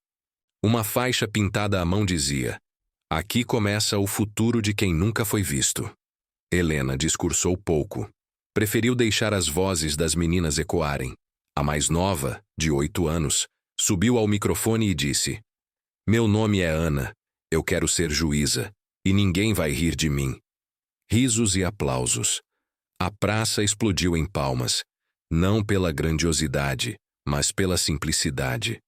Uma faixa pintada à mão dizia: "Aqui começa o futuro de quem nunca foi visto." Helena discursou pouco. Preferiu deixar as vozes das meninas ecoarem. A mais nova, de 8 anos, subiu ao microfone e disse: "Meu nome é Ana, eu quero ser juíza, e ninguém vai rir de mim." Risos e aplausos. A praça explodiu em palmas, não pela grandiosidade, mas pela simplicidade.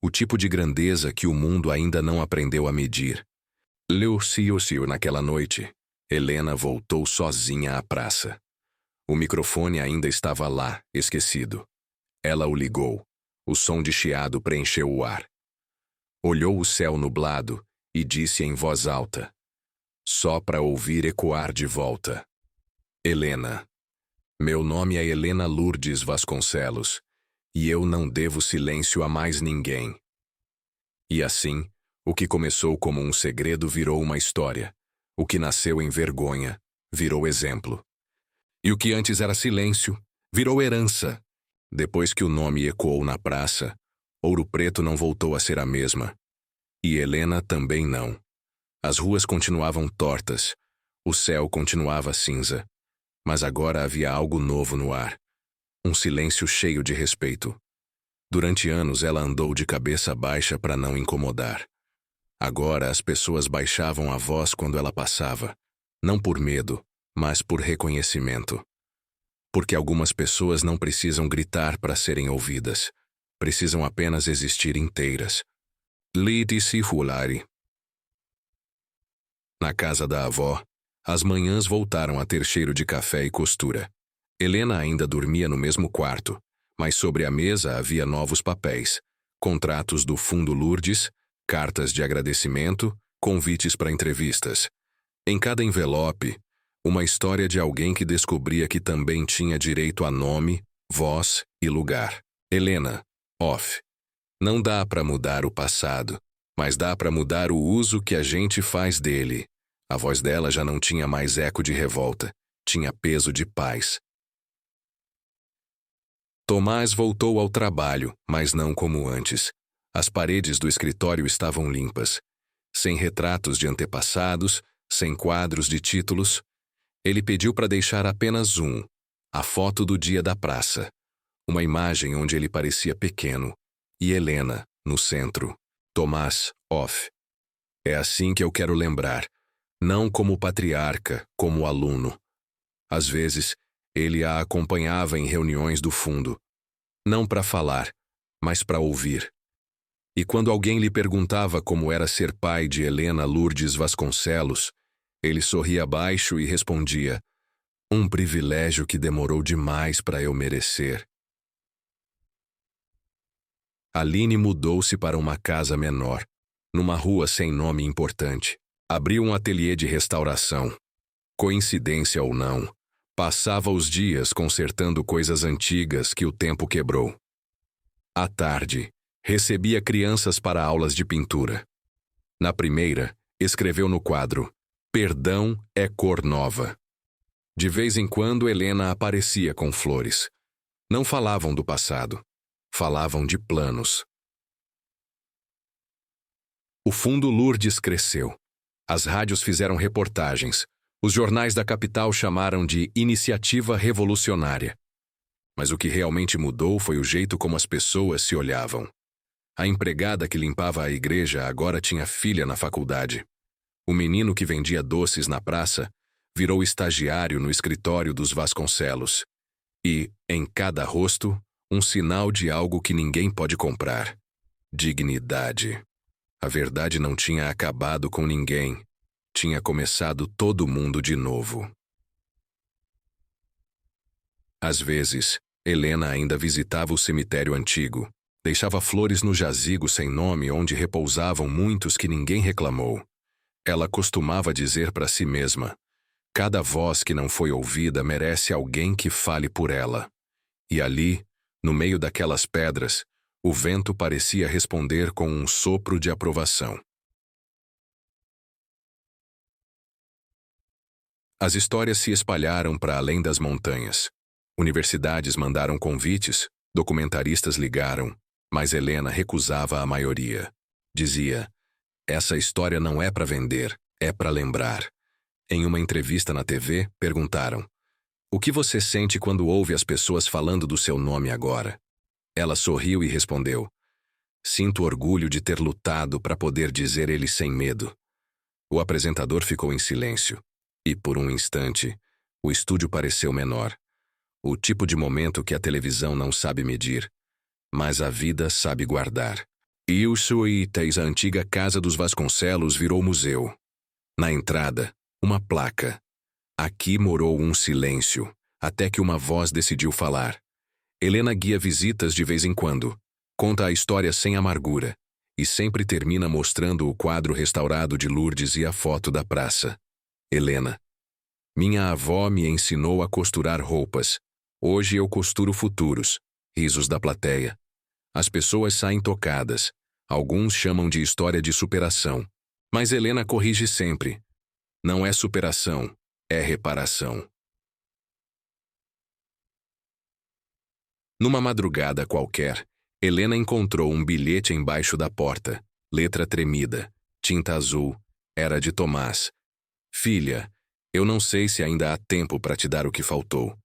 O tipo de grandeza que o mundo ainda não aprendeu a medir. Leu-se-o naquela noite. Helena voltou sozinha à praça. O microfone ainda estava lá, esquecido. Ela o ligou. O som de chiado preencheu o ar. Olhou o céu nublado e disse em voz alta, só para ouvir ecoar de volta: "Helena, meu nome é Helena Lourdes Vasconcelos, e eu não devo silêncio a mais ninguém." E assim, o que começou como um segredo virou uma história. O que nasceu em vergonha virou exemplo. E o que antes era silêncio virou herança. Depois que o nome ecoou na praça, Ouro Preto não voltou a ser a mesma. E Helena também não. As ruas continuavam tortas, o céu continuava cinza. Mas agora havia algo novo no ar. Um silêncio cheio de respeito. Durante anos ela andou de cabeça baixa para não incomodar. Agora as pessoas baixavam a voz quando ela passava, não por medo, mas por reconhecimento. Porque algumas pessoas não precisam gritar para serem ouvidas. Precisam apenas existir inteiras. Lidi-se Hulari. Na casa da avó, as manhãs voltaram a ter cheiro de café e costura. Helena ainda dormia no mesmo quarto, mas sobre a mesa havia novos papéis, contratos do Fundo Lourdes, cartas de agradecimento, convites para entrevistas. Em cada envelope, uma história de alguém que descobria que também tinha direito a nome, voz e lugar. Helena, off. Não dá para mudar o passado, mas dá para mudar o uso que a gente faz dele. A voz dela já não tinha mais eco de revolta, tinha peso de paz. Tomás voltou ao trabalho, mas não como antes. As paredes do escritório estavam limpas, sem retratos de antepassados, sem quadros de títulos. Ele pediu para deixar apenas a foto do dia da praça. Uma imagem onde ele parecia pequeno, e Helena, no centro. Tomás, off. É assim que eu quero lembrar, não como patriarca, como aluno. Às vezes, ele a acompanhava em reuniões do fundo, não para falar, mas para ouvir. E quando alguém lhe perguntava como era ser pai de Helena Lourdes Vasconcelos, ele sorria baixo e respondia: "Um privilégio que demorou demais para eu merecer." Aline mudou-se para uma casa menor, numa rua sem nome importante. Abriu um ateliê de restauração. Coincidência ou não, passava os dias consertando coisas antigas que o tempo quebrou. À tarde, recebia crianças para aulas de pintura. Na primeira, Escreveu no quadro: Perdão é cor nova. De vez em quando, Helena aparecia com flores. Não falavam do passado. Falavam de planos. O Fundo Lourdes cresceu. As rádios fizeram reportagens. Os jornais da capital chamaram de iniciativa revolucionária. Mas o que realmente mudou foi o jeito como as pessoas se olhavam. A empregada que limpava a igreja agora tinha filha na faculdade. O menino que vendia doces na praça virou estagiário no escritório dos Vasconcelos. E, em cada rosto, um sinal de algo que ninguém pode comprar: dignidade. A verdade não tinha acabado com ninguém. Tinha começado todo mundo de novo. Às vezes, Helena ainda visitava o cemitério antigo. Deixava flores no jazigo sem nome onde repousavam muitos que ninguém reclamou. Ela costumava dizer para si mesma: cada voz que não foi ouvida merece alguém que fale por ela. E ali, no meio daquelas pedras, o vento parecia responder com um sopro de aprovação. As histórias se espalharam para além das montanhas. Universidades mandaram convites, documentaristas ligaram, mas Helena recusava a maioria. Dizia: essa história não é para vender, é para lembrar. Em uma entrevista na TV, perguntaram: o que você sente quando ouve as pessoas falando do seu nome agora? Ela sorriu e respondeu: sinto orgulho de ter lutado para poder dizer ele sem medo. O apresentador ficou em silêncio. E, por um instante, o estúdio pareceu menor. O tipo de momento que a televisão não sabe medir, mas a vida sabe guardar. E o Suítes, a antiga casa dos Vasconcelos, virou museu. Na entrada, uma placa. Aqui morou um silêncio, até que uma voz decidiu falar. Helena guia visitas de vez em quando, conta a história sem amargura, e sempre termina mostrando o quadro restaurado de Lourdes e a foto da praça. Helena: minha avó me ensinou a costurar roupas. Hoje eu costuro futuros. Risos da plateia. As pessoas saem tocadas. Alguns chamam de história de superação. Mas Helena corrige sempre: não é superação, é reparação. Numa madrugada qualquer, Helena encontrou um bilhete embaixo da porta. Letra tremida, tinta azul. Era de Tomás. Filha, eu não sei se ainda há tempo para te dar o que faltou.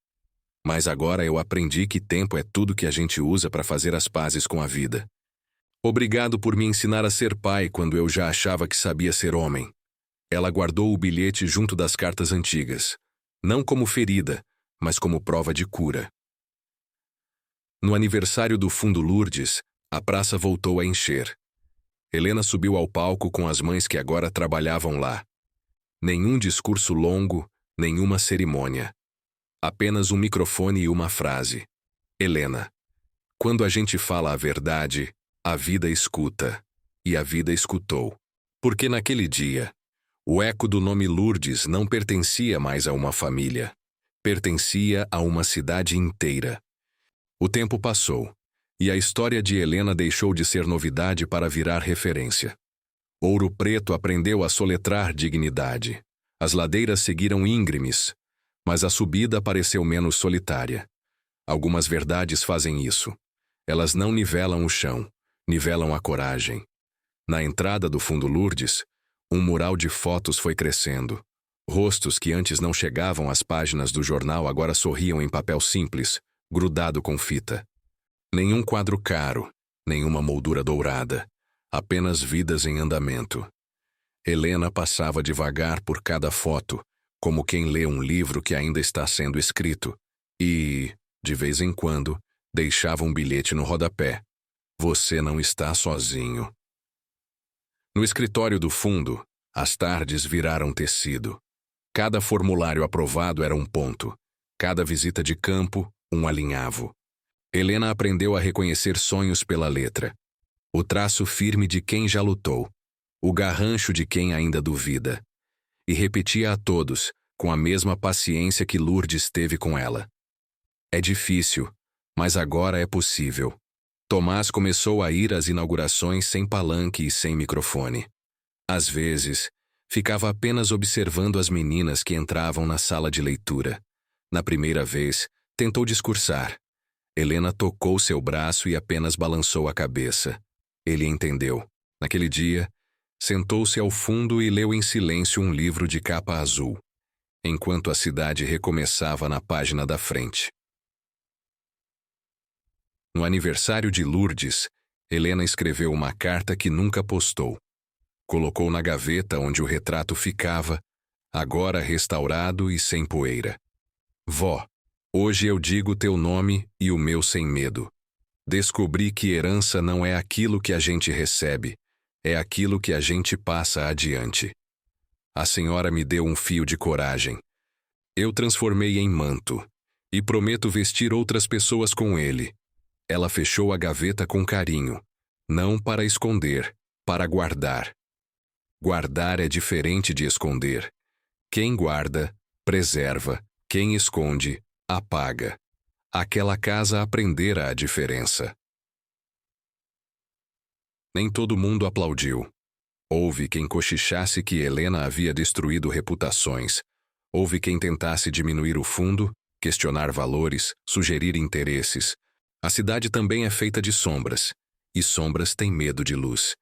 Mas agora eu aprendi que tempo é tudo que a gente usa para fazer as pazes com a vida. Obrigado por me ensinar a ser pai quando eu já achava que sabia ser homem. Ela guardou o bilhete junto das cartas antigas, não como ferida, mas como prova de cura. No aniversário do Fundo Lourdes, a praça voltou a encher. Helena subiu ao palco com as mães que agora trabalhavam lá. Nenhum discurso longo, nenhuma cerimônia. Apenas um microfone e uma frase. Helena: quando a gente fala a verdade, a vida escuta. E a vida escutou. Porque naquele dia, o eco do nome Lourdes não pertencia mais a uma família. Pertencia a uma cidade inteira. O tempo passou, e a história de Helena deixou de ser novidade para virar referência. Ouro Preto aprendeu a soletrar dignidade. As ladeiras seguiram íngremes, mas a subida pareceu menos solitária. Algumas verdades fazem isso. Elas não nivelam o chão, nivelam a coragem. Na entrada do Fundo Lourdes, um mural de fotos foi crescendo. Rostos que antes não chegavam às páginas do jornal agora sorriam em papel simples, grudado com fita. Nenhum quadro caro, nenhuma moldura dourada. Apenas vidas em andamento. Helena passava devagar por cada foto, como quem lê um livro que ainda está sendo escrito, e, de vez em quando, deixava um bilhete no rodapé. Você não está sozinho. No escritório do fundo, as tardes viraram tecido. Cada formulário aprovado era um ponto. Cada visita de campo, um alinhavo. Helena aprendeu a reconhecer sonhos pela letra. O traço firme de quem já lutou, o garrancho de quem ainda duvida. E repetia a todos, com a mesma paciência que Lourdes teve com ela. É difícil, mas agora é possível. Tomás começou a ir às inaugurações sem palanque e sem microfone. Às vezes, ficava apenas observando as meninas que entravam na sala de leitura. Na primeira vez, tentou discursar. Helena tocou seu braço e apenas balançou a cabeça. Ele entendeu. Naquele dia, sentou-se ao fundo e leu em silêncio um livro de capa azul, enquanto a cidade recomeçava na página da frente. No aniversário de Lourdes, Helena escreveu uma carta que nunca postou. Colocou na gaveta onde o retrato ficava, agora restaurado e sem poeira. Vó, hoje eu digo teu nome e o meu sem medo. Descobri que herança não é aquilo que a gente recebe, é aquilo que a gente passa adiante. A senhora me deu um fio de coragem. Eu transformei em manto, e prometo vestir outras pessoas com ele. Ela fechou a gaveta com carinho, não para esconder, para guardar. Guardar é diferente de esconder. Quem guarda, preserva. Quem esconde, apaga. Aquela casa aprendera a diferença. Nem todo mundo aplaudiu. Houve quem cochichasse que Helena havia destruído reputações. Houve quem tentasse diminuir o fundo, questionar valores, sugerir interesses. A cidade também é feita de sombras, e sombras têm medo de luz.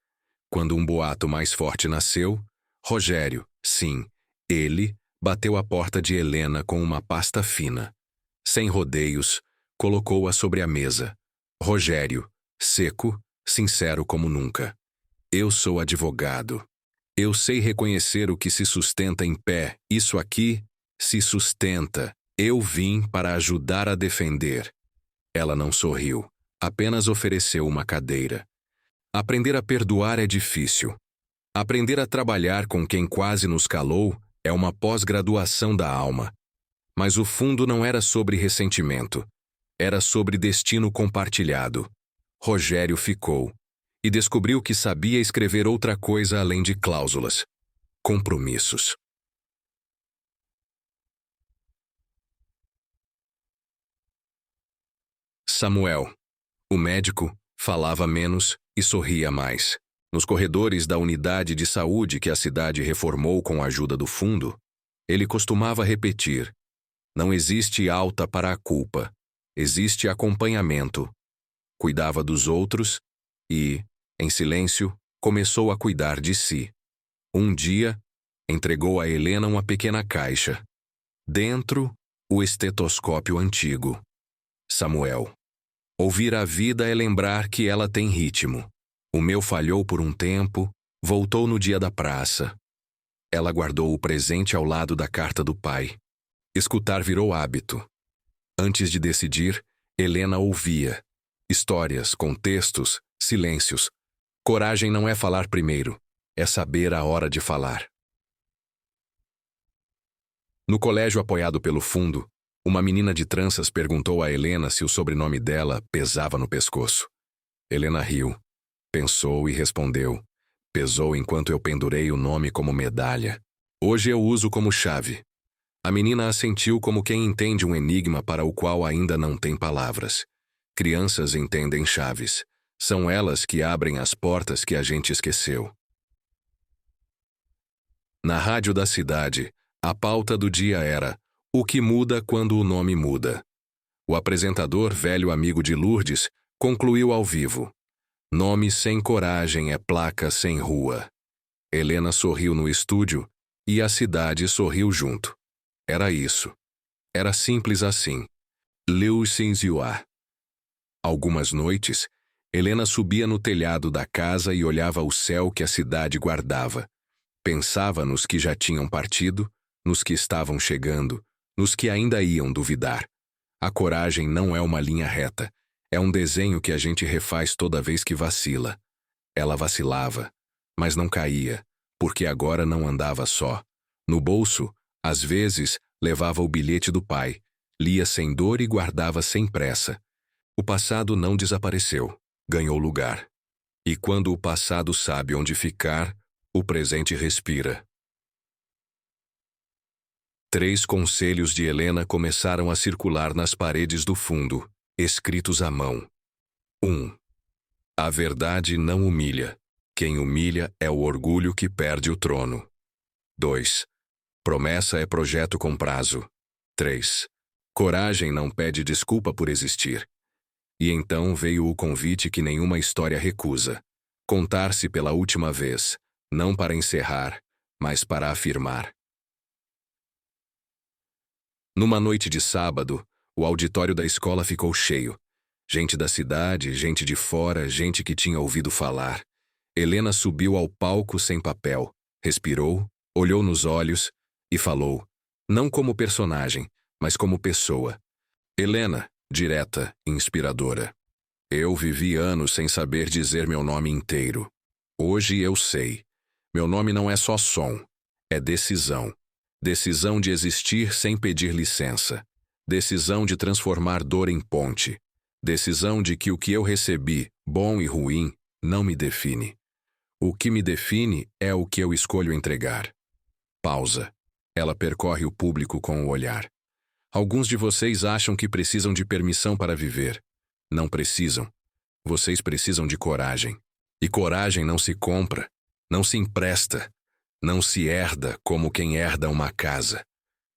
Quando um boato mais forte nasceu, Rogério, sim, ele, bateu a porta de Helena com uma pasta fina. Sem rodeios, colocou-a sobre a mesa. Rogério, seco, sincero como nunca. Eu sou advogado. Eu sei reconhecer o que se sustenta em pé. Isso aqui se sustenta. Eu vim para ajudar a defender. Ela não sorriu, apenas ofereceu uma cadeira. Aprender a perdoar é difícil. Aprender a trabalhar com quem quase nos calou é uma pós-graduação da alma. Mas o fundo não era sobre ressentimento. Era sobre destino compartilhado. Rogério ficou e descobriu que sabia escrever outra coisa além de cláusulas. Compromissos. Samuel, o médico, falava menos e sorria mais. Nos corredores da unidade de saúde que a cidade reformou com a ajuda do fundo, ele costumava repetir: não existe alta para a culpa, existe acompanhamento. Cuidava dos outros e, em silêncio, começou a cuidar de si. Um dia, entregou a Helena uma pequena caixa. Dentro, o estetoscópio antigo. Samuel. Ouvir a vida é lembrar que ela tem ritmo. O meu falhou por um tempo, voltou no dia da praça. Ela guardou o presente ao lado da carta do pai. Escutar virou hábito. Antes de decidir, Helena ouvia. Histórias, contextos, silêncios. Coragem não é falar primeiro, é saber a hora de falar. No colégio apoiado pelo fundo, uma menina de tranças perguntou a Helena se o sobrenome dela pesava no pescoço. Helena riu, pensou e respondeu: pesou enquanto eu pendurei o nome como medalha. Hoje eu uso como chave. A menina assentiu como quem entende um enigma para o qual ainda não tem palavras. Crianças entendem chaves. São elas que abrem as portas que a gente esqueceu. Na rádio da cidade, a pauta do dia era: o que muda quando o nome muda? O apresentador, velho amigo de Lourdes, concluiu ao vivo: nome sem coragem é placa sem rua. Helena sorriu no estúdio e a cidade sorriu junto. Era isso. Era simples assim. Liu Xinzhua. Algumas noites, Helena subia no telhado da casa e olhava o céu que a cidade guardava. Pensava nos que já tinham partido, nos que estavam chegando, nos que ainda iam duvidar. A coragem não é uma linha reta, é um desenho que a gente refaz toda vez que vacila. Ela vacilava, mas não caía, porque agora não andava só. No bolso, às vezes, levava o bilhete do pai, lia sem dor e guardava sem pressa. O passado não desapareceu, ganhou lugar. E quando o passado sabe onde ficar, o presente respira. 3 conselhos de Helena começaram a circular nas paredes do fundo, escritos à mão. 1. A verdade não humilha. Quem humilha é o orgulho que perde o trono. 2. Promessa é projeto com prazo. 3. Coragem não pede desculpa por existir. E então veio o convite que nenhuma história recusa. Contar-se pela última vez, não para encerrar, mas para afirmar. Numa noite de sábado, o auditório da escola ficou cheio. Gente da cidade, gente de fora, gente que tinha ouvido falar. Helena subiu ao palco sem papel, respirou, olhou nos olhos e falou, não como personagem, mas como pessoa. Helena, direta, inspiradora. Eu vivi anos sem saber dizer meu nome inteiro. Hoje eu sei. Meu nome não é só som, é decisão. Decisão de existir sem pedir licença. Decisão de transformar dor em ponte. Decisão de que o que eu recebi, bom e ruim, não me define. O que me define é o que eu escolho entregar. Pausa. Ela percorre o público com o olhar. Alguns de vocês acham que precisam de permissão para viver. Não precisam. Vocês precisam de coragem. E coragem não se compra, não se empresta, não se herda como quem herda uma casa.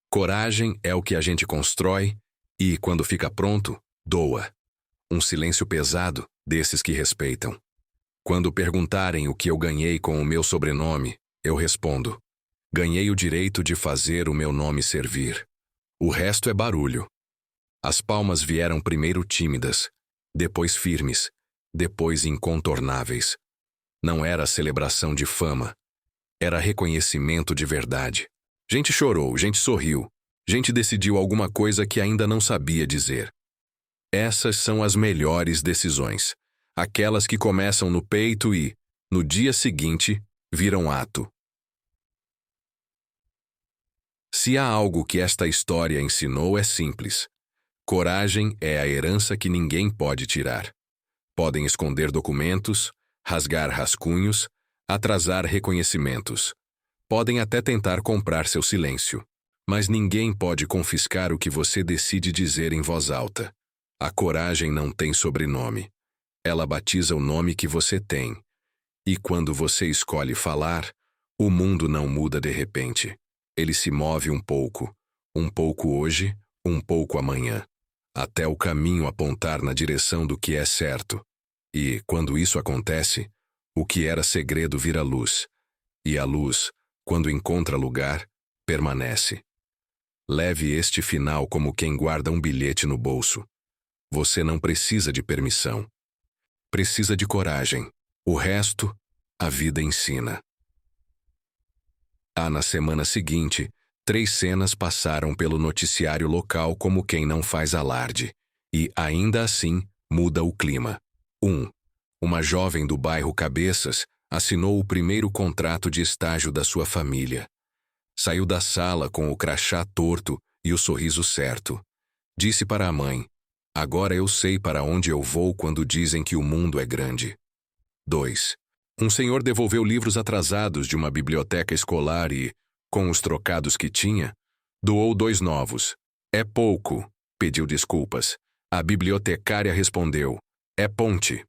Coragem é o que a gente constrói e, quando fica pronto, doa. Um silêncio pesado desses que respeitam. Quando perguntarem o que eu ganhei com o meu sobrenome, eu respondo: ganhei o direito de fazer o meu nome servir. O resto é barulho. As palmas vieram primeiro tímidas, depois firmes, depois incontornáveis. Não era celebração de fama. Era reconhecimento de verdade. Gente chorou, gente sorriu, gente decidiu alguma coisa que ainda não sabia dizer. Essas são as melhores decisões. Aquelas que começam no peito e, no dia seguinte, viram ato. Se há algo que esta história ensinou, é simples. Coragem é a herança que ninguém pode tirar. Podem esconder documentos, rasgar rascunhos, atrasar reconhecimentos. Podem até tentar comprar seu silêncio. Mas ninguém pode confiscar o que você decide dizer em voz alta. A coragem não tem sobrenome. Ela batiza o nome que você tem. E quando você escolhe falar, o mundo não muda de repente. Ele se move um pouco hoje, um pouco amanhã, até o caminho apontar na direção do que é certo. E, quando isso acontece, o que era segredo vira luz. E a luz, quando encontra lugar, permanece. Leve este final como quem guarda um bilhete no bolso. Você não precisa de permissão. Precisa de coragem. O resto, a vida ensina. Na semana seguinte, 3 cenas passaram pelo noticiário local como quem não faz alarde. E, ainda assim, muda o clima. 1. Uma jovem do bairro Cabeças assinou o primeiro contrato de estágio da sua família. Saiu da sala com o crachá torto e o sorriso certo. Disse para a mãe: agora eu sei para onde eu vou quando dizem que o mundo é grande. 2. Um senhor devolveu livros atrasados de uma biblioteca escolar e, com os trocados que tinha, doou 2 novos. É pouco, pediu desculpas. A bibliotecária respondeu: é ponte.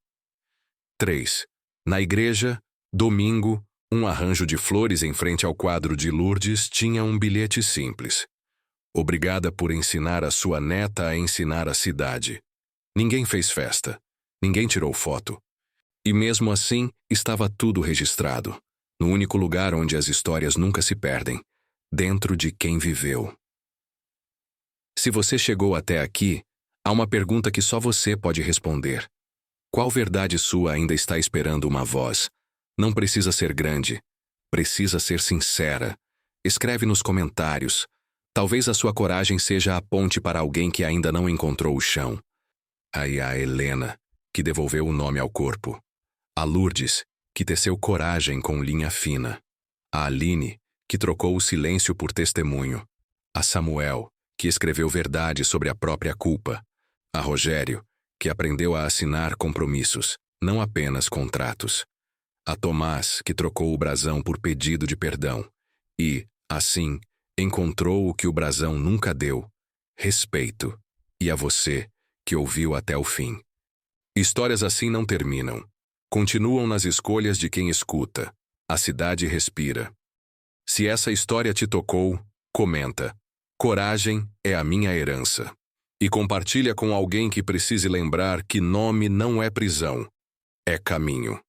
3. Na igreja, domingo, um arranjo de flores em frente ao quadro de Lourdes tinha um bilhete simples. Obrigada por ensinar a sua neta a ensinar a cidade. Ninguém fez festa. Ninguém tirou foto. E mesmo assim, estava tudo registrado, no único lugar onde as histórias nunca se perdem, dentro de quem viveu. Se você chegou até aqui, há uma pergunta que só você pode responder. Qual verdade sua ainda está esperando uma voz? Não precisa ser grande. Precisa ser sincera. Escreve nos comentários. Talvez a sua coragem seja a ponte para alguém que ainda não encontrou o chão. Aí a Helena, que devolveu o nome ao corpo. A Lourdes, que teceu coragem com linha fina. A Aline, que trocou o silêncio por testemunho. A Samuel, que escreveu verdade sobre a própria culpa. A Rogério, que aprendeu a assinar compromissos, não apenas contratos. A Tomás, que trocou o brasão por pedido de perdão. E, assim, encontrou o que o brasão nunca deu: respeito. E a você, que ouviu até o fim. Histórias assim não terminam. Continuam nas escolhas de quem escuta. A cidade respira. Se essa história te tocou, comenta. Coragem é a minha herança. E compartilha com alguém que precise lembrar que nome não é prisão, é caminho.